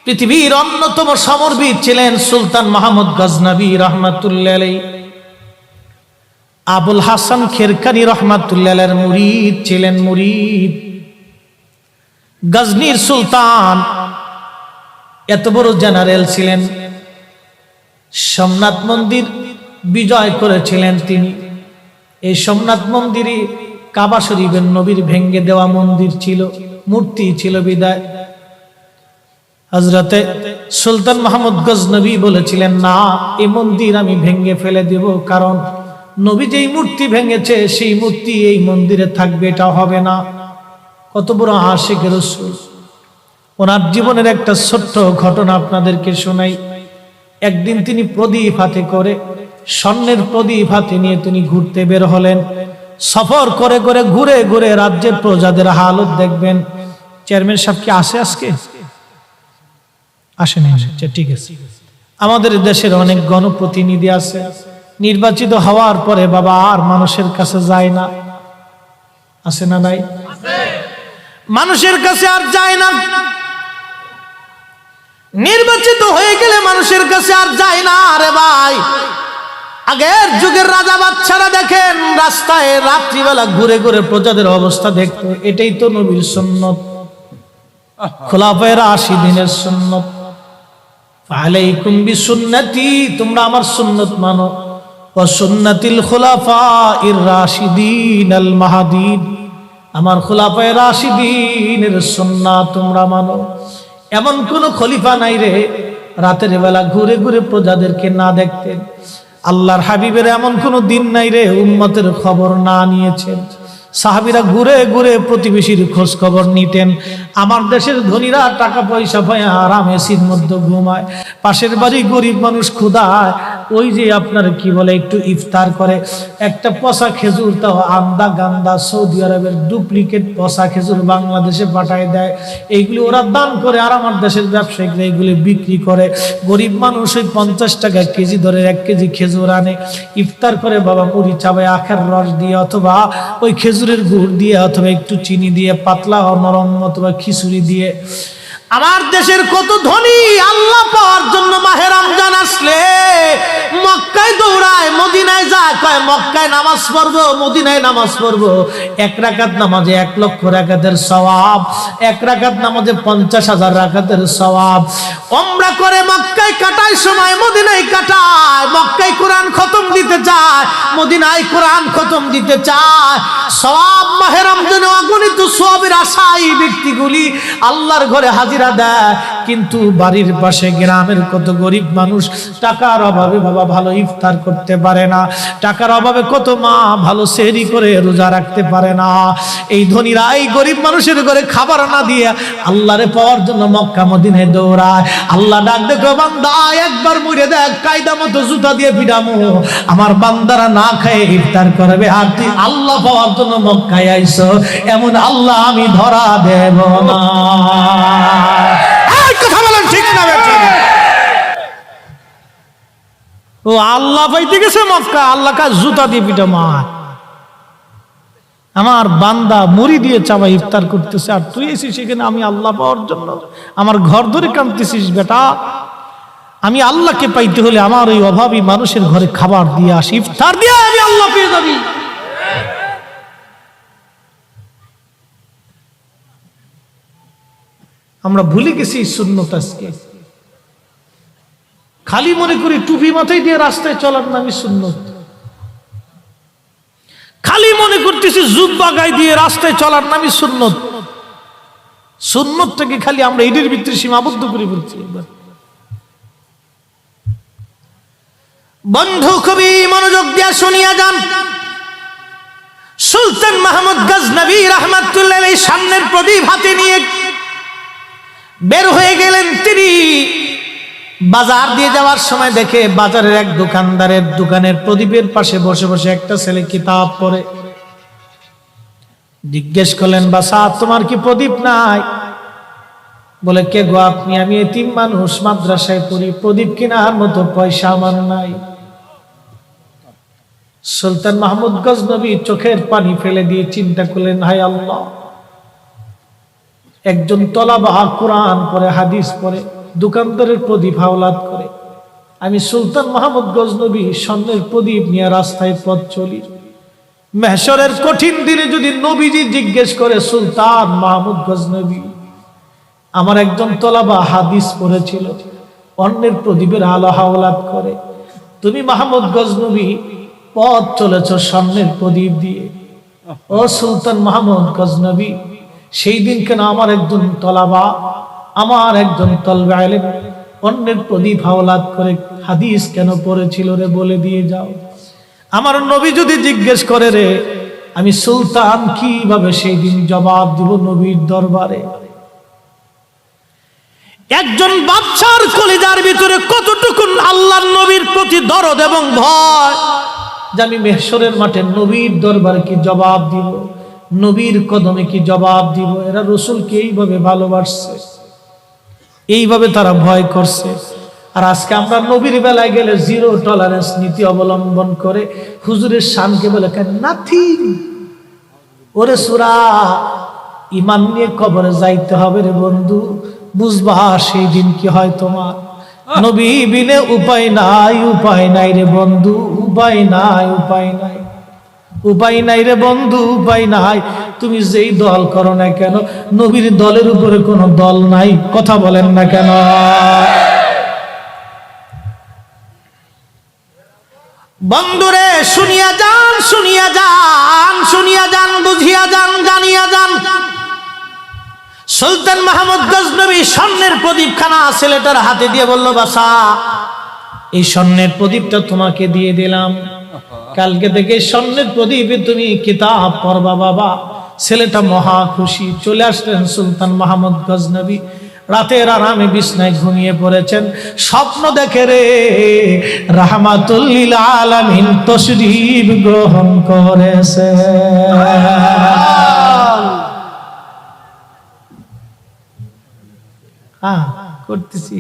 পৃথিবীর অন্যতম সমরবিদ ছিলেন সুলতান মাহমুদ গজনবী রহমাতুল্লাহ আলাইহি। আবুল হাসান খেরকানি রহমাতুল্লাহ আলাইহির মুরিদ ছিলেন, মুরিদ। গজনীর সুলতান এত বড় জেনারেল ছিলেন, সোমনাথ মন্দির বিজয় করেছিলেন তিনি। এই সোমনাথ মন্দিরে কাবা শরীফের নবীর ভেঙ্গে দেওয়া মন্দির ছিল, মূর্তি ছিল বিদায়। হযরতে সুলতান মাহমুদ গজনবী বলেছিলেন, না, এই মন্দির আমি ভেঙে ফেলে দেব, কারণ নবী যেই মূর্তি ভেঙেছে সেই মূর্তি এই মন্দিরে থাকবে, এটা হবে না। কত বড় আশিক রাসূল। ওনার জীবনের একটা ছোট্ট ঘটনা আপনাদেরকে শোনাই। একদিন তিনি প্রদীপ হাতে করে, স্বর্ণের প্রদীপ হাতে নিয়ে তিনি ঘুরতে বের হলেন। সফর করে করে ঘুরে ঘুরে রাজ্যের প্রজাদের হালত দেখবেন। চেয়ারম্যান সাহেব কি আসে আজকে? আসেনি? ঠিক আছে। আমাদের দেশের অনেক গণপ্রতিনিধি আছে, নির্বাচিত হওয়ার পরে বাবা আর মানুষের কাছে যায় না, আছে না নাই? মানুষের কাছে আর যায় না। নির্বাচিত হয়ে গেলে মানুষের কাছে আর যায় না। আরে ভাই, আগের যুগের রাজা বাদশারা দেখেন রাস্তায় রাত্রিবেলা ঘুরে ঘুরে প্রজাদের অবস্থা দেখতো। এটাই তো নবীর সুন্নত, খুলাফায়ে রাশিদিনের সুন্নত। আলাইকুম বিসুন্নতি, তোমরা আমার সুন্নত মানো, ওয়া সুন্নাতিল খুলাফাইর রাশিদিন আল মাহদিন, আমার খুলাফায়ে রাশিদিনের সুন্নাত তোমরা মানো। এমন কোন খলিফা নাই রে রাতের বেলা ঘুরে ঘুরে প্রজাদেরকে না দেখতেন। আল্লাহর হাবিবের এমন কোন দিন নাই রে উম্মতের খবর না নিয়েছেন। সাহাবীরা ঘুরে ঘুরে প্রতিবেশীর খোঁজ খবর নিতেন। আমার দেশের ধনীরা টাকা পয়সা পায় আরাম এসির মধ্যে ঘুমায়, পাশের বাড়ি গরিব মানুষ ক্ষুধায় ওই যে আপনার কি বলে একটু ইফতার করে, একটা পচা খেজুর, তাও আন্দা গান্দা সৌদি আরবের ডুপ্লিকেট পচা খেজুর বাংলাদেশে পাঠায় দেয়। এইগুলি ওরা দান করে, আর আমার দেশের ব্যবসায়িকরা এইগুলি বিক্রি করে। গরিব মানুষ ওই 50 টাকা কেজি ধরে 1 কেজি খেজুর আনে, ইফতার করে বাবা মুড়ি চাবায় আখের রস দিয়ে, অথবা ওই খেজুরের গুড় দিয়ে, অথবা একটু চিনি দিয়ে, পাতলা ও নরম অথবা খিচুড়ি দিয়ে। আমার দেশের কত ধনী আল্লাহ পাওয়ার জন্য মাহে রমজান আসলে মক্কায় দৌড়ায়, মদিনায় যায়, কয় মক্কায় নামাজ পড়বো, মদিনায় নামাজ পড়বো। 1 রাকাত নামাজে 1 লক্ষ রাকাতের সওয়াব, 1 রাকাত নামাজে 50,000 রাকাতের সওয়াব। উমরা করে মক্কায় কাটায় সময় মদিনায় কাটায়, মক্কায় কোরআন খতম দিতে চায়, মদিনায় কোরআন খতম দিতে চায়। সওয়াব মাহে রমজানে অগণিত সওয়াবের আশায় ব্যক্তিগুলি আল্লাহর ঘরে হাজিরা দেয়। কিন্তু বাড়ির পাশে গ্রামের কত গরিব মানুষ টাকার অভাবে বাবা ভালো ইফতার করতে পারে না, টাকার অভাবে কত মা ভালো সেহরি করে রোজা রাখতে পারে না। এই ধনীরা এই গরিব মানুষের ঘরে খাবার না দিয়ে আল্লাহরে পাওয়ার জন্য মক্কা মদিনায় দৌড়ায়। আল্লাহ ডাক দেখো, বান্দা একবার মরে দেখ, কায়দা মতো জুতা দিয়ে পিটামো, আমার বান্দারা না খেয়ে ইফতার করবে, আর তুই আল্লাহ পাওয়ার জন্য মক্কায় আইছো, এমন আল্লাহ আমি ধরা দেব না। কথা বলেন ঠিক না বেঠিক? ও আল্লাহ পাইতে গেছে মক্কা, আল্লাহ কা জুতা দিয়ে পিটা মা, আমার বান্দা মুড়ি দিয়ে চাবা ইফতার করতেছে, আর তুই এসেছিস সেখানে আমি আল্লাহ পাওয়ার জন্য আমার ঘর ধরে কাঁদতেছিস। বেটা, আমি আল্লাহকে পাইতে হলে আমার ওই অভাবী মানুষের ঘরে খাবার দিয়ে আসি, ইফতার দিয়ে আমি আল্লাহ পেয়ে যাবি। আমরা ভুলে গেছি সুন্নত। আজকে খালি মনে করি টুপি মাথায় দিয়ে রাস্তায় চলার নামই সুন্নত, খালি মনে করতেছি জুব্বা গায়ে দিয়ে রাস্তায় চলার নামই সুন্নত। সুন্নতটাকে খালি আমরা এদের ভিতরে সীমাবদ্ধ করে বলছি। বন্ধু খুবই মনোযোগ দিয়ে শুনিয়া যান। সুলতান মাহমুদ গজনবী রাহমাতুল্লাহ আলাইহি সামনের প্রদীপ হাতে নিয়ে বের হয়ে গেলেন। তিনি বাজার দিয়ে যাওয়ার সময় দেখে বাজারের এক দোকানদারের দোকানের প্রদীপের পাশে বসে বসে একটা ছেলে কিতাব পড়ে। জিজ্ঞেস করলেন, বাসা তোমার কি প্রদীপ নাই? বলে, কে গো আপনি? আমি এতিম মানুষ, মাদ্রাসায় পড়ি, প্রদীপ কেনার মতো পয়সা আমার নাই। সুলতান মাহমুদ গজনবী চোখের পানি ফেলে দিয়ে চিন্তা করলেন, হায় আল্লাহ, একজন তলাবা কোরআন পড়ে, হাদিস পড়ে, দোকানদারের প্রদীপ হাওলাত করে, আমি সুলতান মাহমুদ গজনবী স্বর্ণের প্রদীপ নিয়ে রাস্তায় পথ চলি। মেহশরের কঠিন দিনে যদি নবীজি জিজ্ঞেস করে, সুলতান মাহমুদ গজনবী, আমার একজন তলাবা হাদিস পড়েছিল, অন্যের প্রদীপের আলো হাওলাত করে, তুমি মাহমুদ গজনবী পথ চলেছ স্বর্ণের প্রদীপ দিয়ে, ও সুলতান মাহমুদ গজনবী, সেই দিন কেন আমার একজন তলাবা আমার একজন তলবে আলেম অন্যের প্রদীপ হাওলাত করে হাদিস কেন পড়েছিল রে বলে দিয়ে যাও। আমার নবী যদি জিজ্ঞেস করে রে, আমি সুলতান কিভাবে সেই দিন জবাব দিব নবীর দরবারে? একজন বাদশার কলিজার ভিতরে কতটুকু আল্লাহর নবীর প্রতি দরদ এবং ভয়, যে আমি মেহশরের মাঠে নবীর দরবারে কি জবাব দিব, নবীর কদমে কি জবাব দিব। এরা রাসূলকে এইভাবে ভালোবাসছে, এইভাবে তারা ভয় করছে। আর আজকে আমরা নবীর বেলায় গেলে জিরো টলারেন্স নীতি অবলম্বন করে হুজুরের শানকে বলে কেন নাথিং। ওরে সূরা, ঈমান নিয়ে কবরে যাইতে হবে রে বন্ধু, বুঝবা সেই দিন কি হয় তোমার। নবী বিনে উপায় নাই, উপায় নাই রে বন্ধু, উপায় নাই, উপায় নাই, উপায় নাই রে বন্ধু, উপায় নাই। তুমি যেই দল করো না কেন, নবীর দলের উপরে কোনো দল নাই। কথা বলেন না কেন? বন্ধুরে শুনিয়া যান, শুনিয়া যান, শুনিয়া যান, বুঝিয়া যান, জানিয়া যান। সুলতান মাহমুদ গজনবী স্বর্ণের প্রদীপখানা ছেলেটার হাতে দিয়ে বলল, বাসা এই স্বর্ণের প্রদীপটা তোমাকে দিয়ে দিলাম, কালকে থেকে স্বর্ণের প্রদীপে তুমি কিতাব পড়বা বাবা। ছেলেটা মহা খুশি। চলে আসলেন সুলতান মাহমুদ গজনবী, রাতের আরামে বিছনায় ঘুমিয়ে পড়েছেন। স্বপ্ন দেখে রে রাহমাতুল লিল আলামিন তশরীফ গ্রহণ করেছে। করতেছি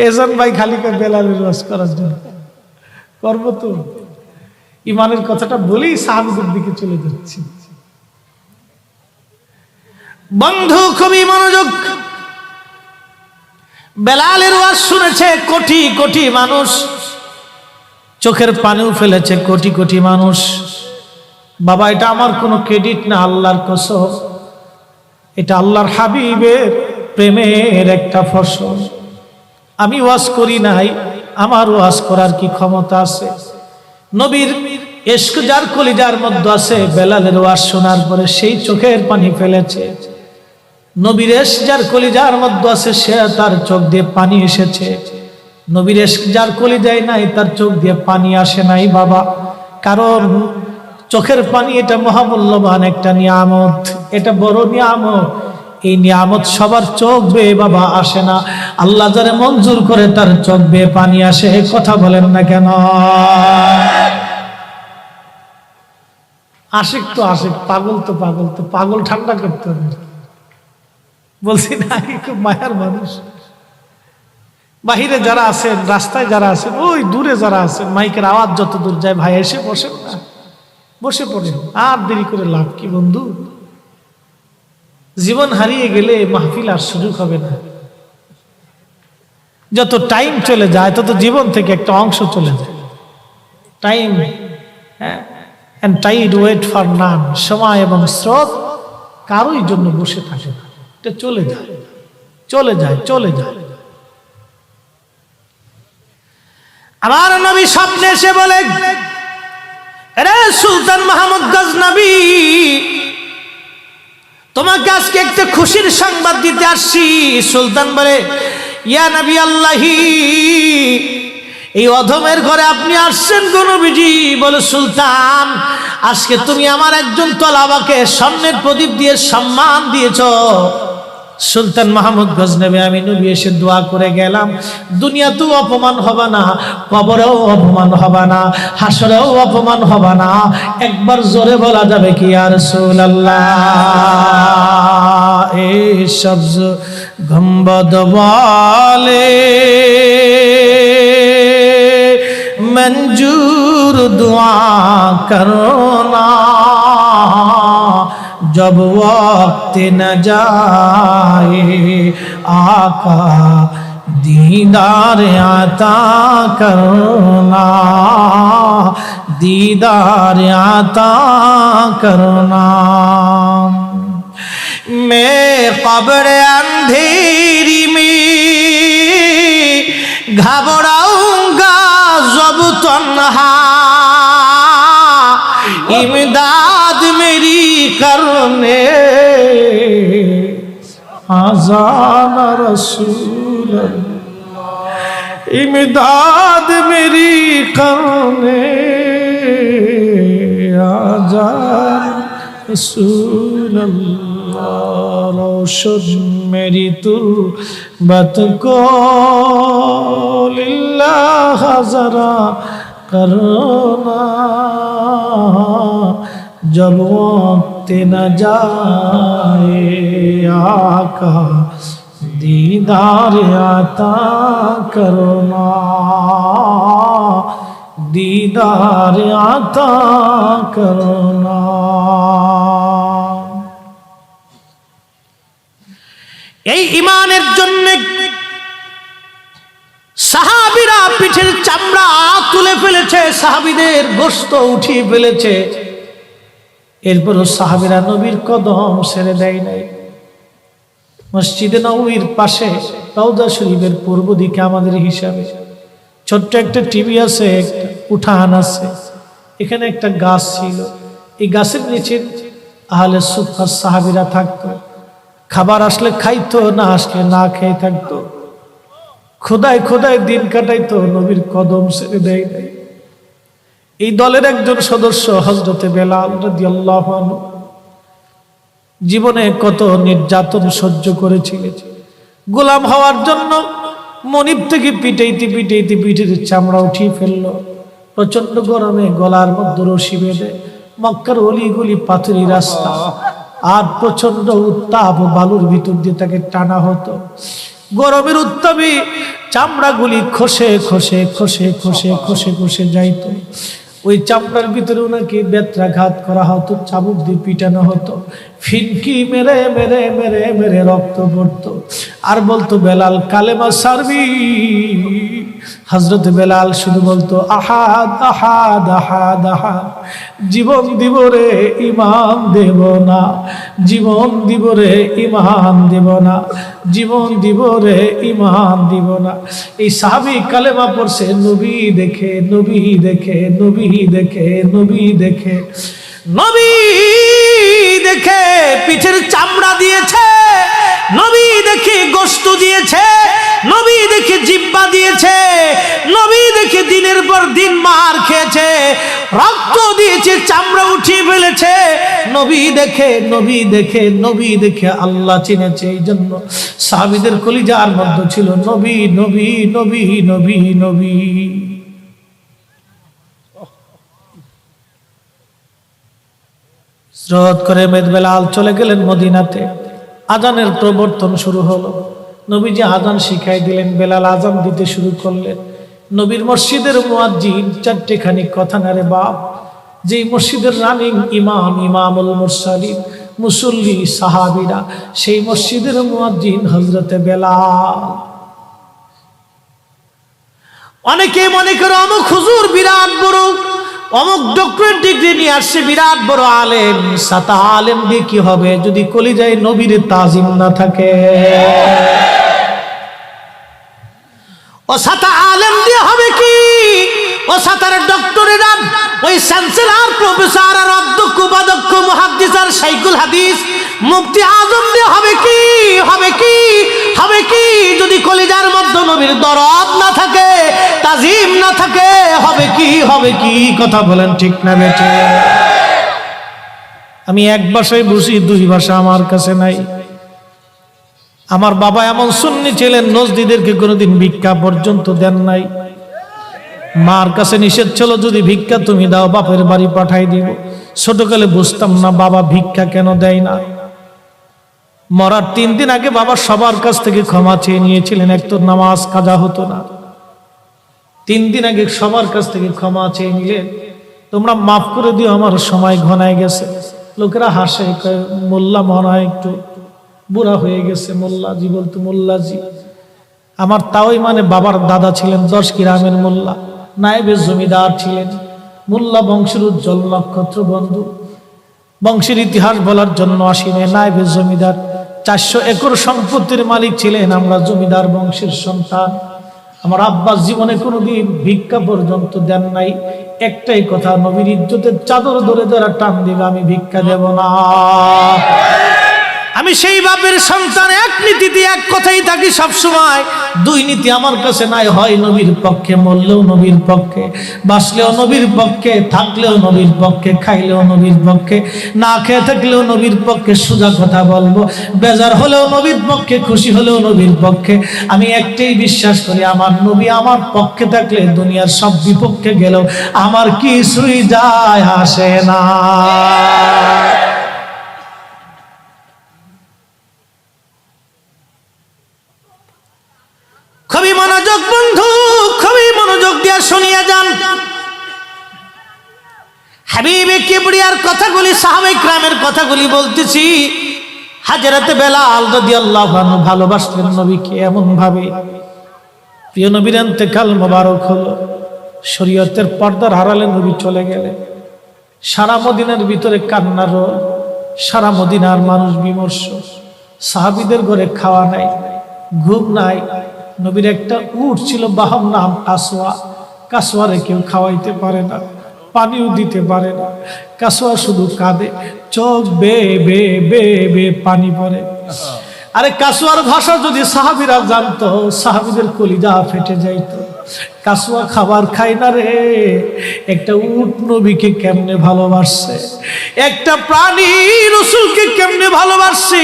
এজন ভাই খালি করে বেলালের রস করার জন্য করবো তো। ইমানের কথাটা বলেই সাহাবীদের দিকে চলে যাচ্ছি। বন্ধু খুবই মনোযোগ। বেলালের ওয়াজ শুনেছে কোটি কোটি মানুষ, চোখের পানিও ফেলেছে কোটি কোটি মানুষ। বাবা এটা আমার কোনো ক্রেডিট না, আল্লাহর কসম, এটা আল্লাহর হাবিবের প্রেমের একটা ফসল। আমি ওয়াজ করি নাই, আমার ওয়াজ করার কি ক্ষমতা আছে? নবীর ইশক যার কলিজার মধ্যে আছে, বেলালের ওয়াজ শোনার পরে সেই চোখের পানি ফেলেছে। নবীর ইশক যার কলিজার মধ্যে আছে, সে তার চোখ দিয়ে পানি এসেছে। নবীর ইশক যার কলিজায় নাই, তার চোখ দিয়ে পানি আসে নাই বাবা। কারণ চোখের পানি এটা মহামূল্যবান একটা নিয়ামত, এটা বড় নিয়ামত। এই নিয়ামত সবার চোখ বেয়ে বাবা আসে না, আল্লাহ যারে মঞ্জুর করে তার চোখ বেয়ে পানি আসে। কথা বলেন না কেন? আশিক তো আশিক, পাগল তো পাগল, তো পাগল ঠান্ডা করতে হবে। বলছি না খুব মায়ার মানুষ। বাহিরে যারা আছেন, রাস্তায় যারা আছেন, ওই দূরে যারা আছেন, মাইকের আওয়াজ যত দূর যায়, ভাই এসে বসেন না, বসে পড়েন। আর দেরি করে লাভ কি বন্ধু? জীবন হারিয়ে গেলে মাহফিল আর সুযোগ হবে না। যত টাইম চলে যায় তত জীবন থেকে একটা অংশ চলে যায়। Time and tide wait for none, সময় এবং স্রোত কারোই জন্য বসে থাকে না, এটা চলে যায়, চলে যায়, চলে যায়। আমার নবী স্বপ্নে এসে বলে, আরে সুলতান মাহমুদ গজনবী, তোমাকে আজকে একটা খুশির সংবাদ দিতে আসছি। সুলতান বলে, ইয়া নবী আল্লাহি, এই অধমের ঘরে আপনি আসছেন গো নবীজি। বলে, সুলতান আজকে তুমি আমার একজন তলাবাকে স্বর্ণের প্রদীপ দিয়ে সম্মান দিয়েছ। সুলতান মাহমুদ গজনবী, আমি নবী এসে দোয়া করে গেলাম, দুনিয়াতেও অপমান হবে না, কবরেও অপমান হবে না, হাসরেও অপমান হবে না। একবার জোরে বলা যাবে কি ইয়া রাসূলুল্লাহ? এই সবজ গম্বদ वाले मंजूर दुआ करना, जब वक्त न जाए आका दीदार आता करना, दीदार आता करना। मैं कब्र अंधेरी में घबराऊंगा जब तन्हा, इमदाद मेरी करने आजान रसूल इमदाद मेरी करने आजान रसूल रोशन मेरी तुर्बत को लिल्लाह जरा करना जब वक्त न जाए आका दीदार आता करना दीदार आता करना। এই ঈমানের জন্য সাহাবীরা পিঠের চামড়া তুলে ফেলেছে, সাহাবীদের গোশত উঠিয়ে ফেলেছে, এরপরও সাহাবীরা নবীর কদম ছেড়ে দেয় নাই। মসজিদে নববীর পাশে রওজা শরীফের পূর্ব দিকে আমাদের হিসাবে ছোট্ট একটা টিভি আছে, একটা উঠান আছে, এখানে একটা গাছ ছিল, এই গাছের নিচে আহলে সুফফার সাহাবীরা থাকতো। খাবার আসলে খাইতো, না আসলে না খেয়ে থাকতো, খোদায় খোদায় দিন কাটাইতো, নবীর কদম ছেড়ে দেয় নাই। এই দলের একজন সদস্য হযরতে বেলাল রাদিয়াল্লাহু আনহু জীবনে কত নির্যাতন সহ্য করেছিলেন। গোলাম হওয়ার জন্য মনিব থেকে পিটাইতে পিটাইতে পিঠের চামড়া উঠিয়ে ফেললো। প্রচন্ড গরমে গলার মধ্যে রশি বেঁধে মক্কার অলিগলি পাথুরি রাস্তা আর প্রচন্ড উত্তাপ বালুর ভিতর দিয়ে তাকে টানা হতো। গরমের উত্তাপে চামড়াগুলি খসে খসে খসে খসে খসে খসে যাইতো। ওই চামড়ার ভিতরে ওনাকে বেত্রাঘাত করা হতো, চাবুক দিয়ে পিটানো হতো, ফিনকি মেরে মেরে মেরে মেরে রক্ত পড়তো। আর বলতো বেলাল কালেমা সারবি। হযরত বেলাল শুধু বলতো আহাদ আহাদ আহাদ আহাদ, জীবন দিব রে ঈমান দেব না, জীবন দিব রে ঈমান দেব না, জীবন দিব রে ঈমান দিব না। এই সাহাবী কালেমা পড়ছে নবী দেখে, নবী দেখে, নবী দেখে, নবী দেখে, নবী দেখে পিঠের চামড়া দিয়েছে, নবী দেখে গোশত দিয়েছে, নবী দেখে জিহ্বা দিয়েছে, নবী দেখে দিনের পর দিন মার খেয়েছে, রক্ত দিয়েছে, চামড়া উঠিয়ে ফেলেছে, নবী দেখে, নবী দেখে, নবী দেখে আল্লাহ চিনেছে। এই জন্য সাহাবীদের কলিজার মধ্যে ছিল নবী নবী নবী নবী নবী। হিজরত করে বেলাল চলে গেলেন মদিনাতে। আজানের প্রবর্তন শুরু হলো। নবীজি আজান শিখাই দিলেন, বেলাল আজান দিতে শুরু করলেন। নবীর মসজিদের মুয়াজ্জিন চারটেখানি কথা না রে বাপ, যেই মসজিদের রানিং ইমাম, ইমামুল মুরসালিন, মুসল্লি সাহাবীরা, সেই মসজিদের মুয়াজ্জিন হযরতে বেলাল। অনেকে মনে করে অমুক হুজুর বিরাট বড়, অমুক ডক্টরেট ডিগ্রি নিয়ে আসছে, বিরাট বড় আলেম। সাতা আলেম দিয়ে কি হবে যদি কলিজায় নবীর তাজিম না থাকে? ও সাতা আলেম দিয়ে হবে কি? ও সাতার ডক্টরেট, ওই চ্যান্সেলর, প্রফেসর আর অধ্যক্ষ উপাধ্যক্ষ মুহাদ্দিস আর শাইখুল হাদিস মুফতি আজম দিয়ে হবে কি? হবে কি? হবে কি যদি কলিজার মধ্যে নবীর দরদ না থাকে, তাজিম না থাকে? হবে কি? হবে কি? কথা বলেন ঠিক না বেঠে? আমি এক ভাষায় বুঝি, দুই ভাষা আমার কাছে নাই। আমার বাবা এমন সুন্নি ছিলেন, নজদিদেরকে কোনোদিন ভিক্ষা পর্যন্ত দেন নাই। মার কাছে নিষেধ ছিল, যদি ভিক্ষা তুমি দাও বাপের বাড়ি পাঠাই দিব। ছোটকালে বুঝতাম না বাবা ভিক্ষা কেন দেয় না। মরার 3 দিন আগে বাবা সবার কাছ থেকে ক্ষমা চেয়ে নিয়েছিলেন, এক তো নামাজ কাজা হতো না। 3 দিন আগে সবার কাছ থেকে ক্ষমা চেয়ে নিলেন, তোমরা মাফ করে দিও, আমার সময় ঘনায় গেছে। লোকেরা হাসে, মোল্লা মনে হয় একটু বুড়া হয়ে গেছে। মোল্লাজি বলতো, মোল্লাজি। আমার তাওই মানে বাবার দাদা ছিলেন 10 গ্রামের মোল্লা, নায়েবের জমিদার ছিলেন, মোল্লা বংশের উজ্জ্বল নক্ষত্র বন্ধু। বংশের ইতিহাস বলার জন্য আসিনে, নায়েবের জমিদার 400 একর সম্পত্তির মালিক ছিলেন। আমরা জমিদার বংশের সন্তান। আমার আব্বা জীবনে কোনোদিন ভিক্ষা পর্যন্ত দেন নাই। একটাই কথা, নবীর ইজ্জতের চাদর ধরে যারা টান দিবে আমি ভিক্ষা দেব না। আমি সেই বাপের সন্তান, এক নীতিতে এক কথাই থাকি সব সময়। দুই নীতি আমার কাছে নাই, হয় নবীর পক্ষে, মরলেও নবীর পক্ষে, বাঁচলেও নবীর পক্ষে, থাকলেও নবীর পক্ষে, খাইলেও নবীর পক্ষে, না খেয়ে থাকলেও নবীর পক্ষে। সোজা কথা বলবো, বেজার হলেও নবীর পক্ষে, খুশি হলেও নবীর পক্ষে। আমি একটাই বিশ্বাস করি, আমার নবী আমার পক্ষে থাকলে দুনিয়ার সব বিপক্ষে গেলেও আমার কিছুই যায় আসে না। খুবই মনোযোগ বন্ধু, খুবই মনোযোগ দিয়ে শুনিয়া যান। হাবিবে কিবরিয়ার কথাগুলি, সাহাবায়ে কিরামের কথাগুলি বলতেছি। হযরত বেলাল রাদিয়াল্লাহু আনহু ভালোবাসতেন নবীকে এমন ভাবে, প্রিয় নবীর ইন্তেকাল মোবারক হলো, শরীয়তের পর্দার আড়ালে নবী চলে গেলেন। সারা মদিনার ভিতরে কান্নার রোল, সারা মদিনার মানুষ বিমর্ষ। সাহাবীদের ঘরে খাওয়া নাই, ঘুম নাই। নবীর একটা উট ছিল, বাহন নাম কাসওয়া। কাসওয়ারে কেউ খাওয়াইতে পারে না, পানিও দিতে পারে না। কাসওয়া শুধু কাঁদে, চোখ বে বে বে বে পানি পড়ে। আরে কাসওয়ার ভাষা যদি সাহাবীরা জানতো, সাহাবীদের কলিজা ফেটে যাইতো। কাসওয়া খাবার খায় না রে, একটা উট নবীকে কেমনে ভালোবাসছে, একটা প্রাণী রাসূলকে কেমনে ভালোবাসছে।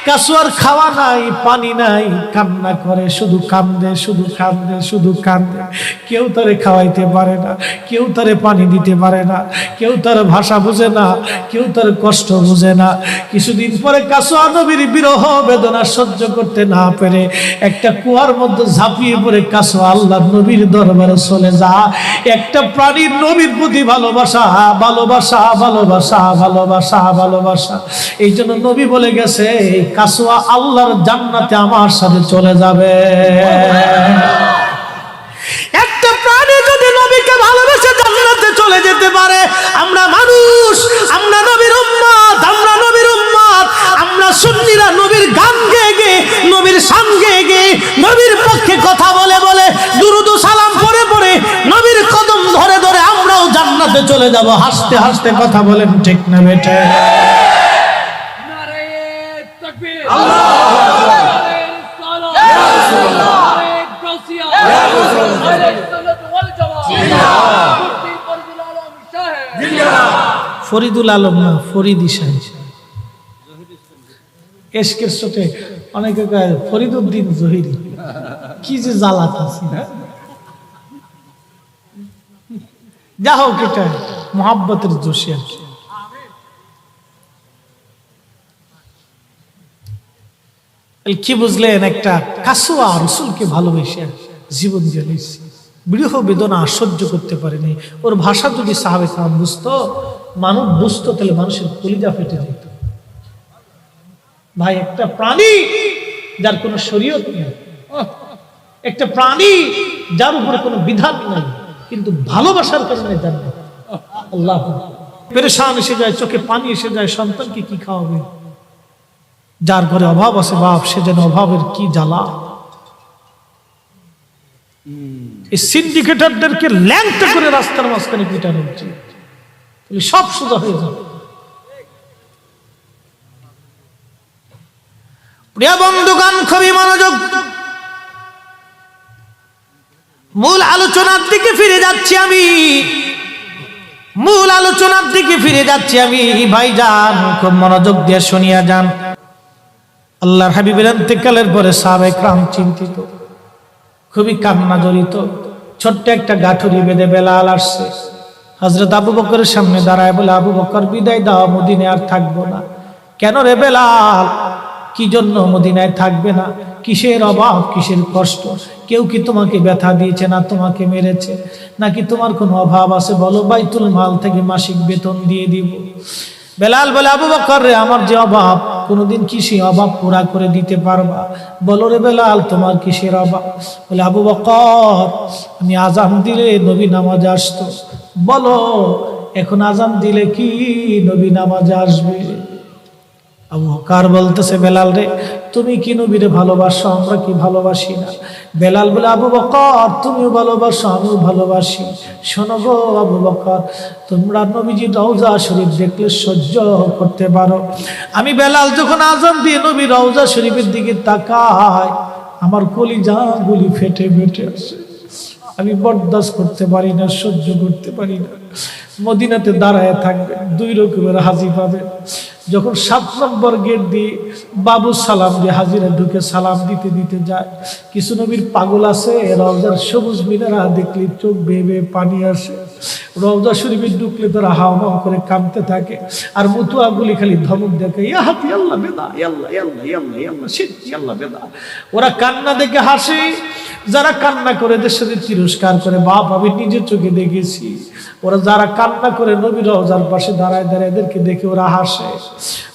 কাসওয়ার খাওয়া নাই, পানি নাই, কান্না করে, শুধু কান্দে, শুধু কান্দে, শুধু কান্দে। কেউ তারে খাওয়াইতে পারে না, কেউ তারে পানি দিতে পারে না, কেউ তার ভাষা বুঝে না, কেউ তার কষ্ট বুঝে না। কিছুদিন পরে কাসওয়া নবীর বিরহ বেদনা সহ্য করতে না পেরে একটা কুয়ার মধ্যে ঝাঁপিয়ে পড়ে কাসওয়া আল্লাহর নবীর দরবারে চলে যা। একটা প্রাণীর নবীর প্রতি ভালোবাসা, ভালোবাসা, ভালোবাসা, ভালোবাসা, ভালোবাসা। এই জন্য নবী বলে গেছে, কাসওয়া আল্লাহর জান্নাতে আমার সাথে চলে যাবে। একটা প্রাণী যদি নবীকে ভালোবেসে জান্নাতে চলে যেতে পারে, আমরা মানুষ, আমরা নবীর উম্মত, আমরা নবীর উম্মত, আমরা সুন্নিরা নবীর গান গেয়ে গেয়ে, নবীর শান গেয়ে গেয়ে, নবীর পক্ষে কথা বলে বলে, দুরূদ ও সালাম পড়ে পড়ে, নবীর কদম ধরে ধরে আমরাও জান্নাতে চলে যাব। হাসতে হাসতে কথা বলেন, ঠিক না বেটে? ফরিদুল আলম না, ফরিদি সাহেব। এশকের সাথে অনেকে কয় ফরিদুদ্দিন জহিরি। কি যে জ্বালাত আছে। যা হোক, এটা মোহাব্বতের জোশে। কি বুঝলেন? একটা কাসওয়া রাসূলকে ভালোবেসে জীবন জ্বালিয়েছে, বিরহ বেদনা সহ্য করতে পারেনি। ওর ভাষা যদি সাহাবে কারাম বুঝতো, মানব বুঝতো, তাহলে মানুষের কলিজা ফেটে যেত। ভাই, একটা প্রাণী যার কোনো শরীয়ত নেই, একটা প্রাণী যার উপরে কোনো বিধান নেই, কিন্তু ভালোবাসার কারণে জান্নাত। আল্লাহ পেরেশান এসে যায়, চোখে পানি এসে যায়, সন্তানকে কি খাওয়াবে? যার ঘরে অভাব আছে বাপ, সে যেন অভাবের কি জ্বালা। এই সিন্ডিকেটরদেরকে ল্যাংটা করে রাস্তার মাঝখানে পিটানো উচিত, সব সোজা হয়ে যাবে। প্রিয় বন্ধুগণ, খুবই মনোযোগ, মূল আলোচনার দিকে ফিরে যাচ্ছি আমি, মূল আলোচনার দিকে ফিরে যাচ্ছি আমি। ভাইজান, খুব মনোযোগ দিয়ে শুনিয়া যান। আল্লাহর হাবিবের ইন্তেকালের পরে সাহাবায়ে কেরাম চিন্তিত, খুবই কান্না জড়িত। ছোট্ট একটা গাঠুরি বেঁধে বেলাল আসছে, হযরত আবু বকরের সামনে দাঁড়ায় বলে, আবু বকর বিদায় দাও, মদিনায় আর থাকবো না। কেন রে বেলাল, কি জন্য মদিনায় থাকবে না? কিসের অভাব, কিসের কষ্ট? কেউ কি তোমাকে ব্যথা দিয়েছে, না তোমাকে মেরেছে, নাকি তোমার কোনো অভাব আছে? বলো, বাইতুল মাল থেকে মাসিক বেতন দিয়ে দিব। বেলাল বলে, আবু বকর রে, আমার যে অভাব, কোনোদিন কি সেই অভাব পুরা করে দিতে পারবা? বলো রে বেলাল, তোমার কিসের অভাব? বলে, আবু বকর, আমি আজান দিলে নবী নামাজে আসতো। বলো, এখন আজান দিলে কি নবী নামাজে আসবে? আবু বকর বলতেছে, বেলাল রে, তুমি কি নবীরে ভালোবাসো, আমরা কি ভালোবাসি না? বেলাল বলে, আবু বকর তুমিও ভালোবাসো, আমিও ভালোবাসি। শোনো গো আবু বকর, তোমরা নবীজির রওজা শরীফ দেখলে সহ্য করতে পারো? আমি বেলাল যখন আযান দিয়ে নবী রওজা শরীফের দিকে তাকাই, আমার কলিজা গুলি ফেটে ফেটে আসে। আমি বরদাস্ত করতে পারি না, সহ্য করতে পারি না। মদিনাতে দাঁড়ায় থাকবে, দুই রকমের হাজি পাবে। যখন 7 নম্বর গেট দিয়ে বাবু সালাম দিয়ে হাজিরা ঢুকে সালাম দিতে দিতে যায়, কিছু নবীর পাগল আছে, রওজার সবুজ মিনারা দেখলে চোখ বেয়ে বেয়ে পানি আসে। রওজা শরীফে ঢুকলে তারা হাওমাও করে কাঁদতে থাকে, আর মুতুয়াগুলি খালি ধমক দেখে, ইয়া হাতি আল্লাহ বেদা, ইয়াল্লাহ ইয়াল্লাহ ইয়াল্লাহ ইয়াল্লাহ শিরক ইয়াল্লাহ বেদা। ওরা কান্না দেখে হাসে, যারা কান্না করে এদের সাথে তিরস্কার করে। বাপ, আমি নিজের চোখে দেখেছি, ওরা যারা কান্না করে নবীর রওজার পাশে দাঁড়ায় দাঁড়ায় এদেরকে দেখে ওরা হাসে।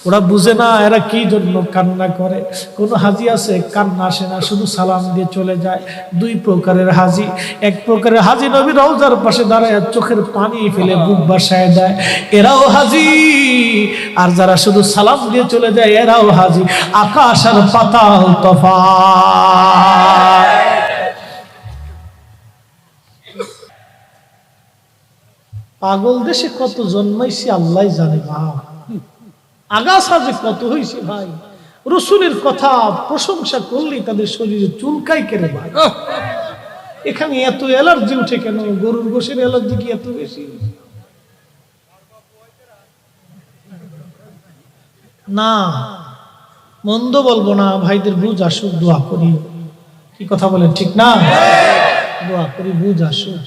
ওরা বুঝে না এরা কি জন্য কান্না করে। কোন হাজি আছে কান্না আসে না, শুধু সালাম দিয়ে চলে যায়। দুই প্রকারের হাজি। এক প্রকারের হাজি নবীর রওজার পাশে দাঁড়ায় চোখের পানি ফেলে বুক বাসায় দেয়, এরাও হাজি। আর যারা শুধু সালাম দিয়ে চলে যায় এরাও হাজি। আকাশ আর পাতাল তফাৎ। পাগল দেশে কত জন্মাইছে আল্লাহ জানে। আগাছা যে কত হয়েছে ভাই, রসুলের কথা প্রশংসা করলেই তাদের শরীরে চুলকাই কেড়ে ভাই। এখানে এত অ্যালার্জি উঠে কেন? গরুর গোশের অ্যালার্জি কি এত বেশি? না, মন্দ বলবো না, ভাইদের বুঝ আসুক, দোয়া করি। কি কথা বলেন ঠিক না? দোয়া করি বুঝ আসুক।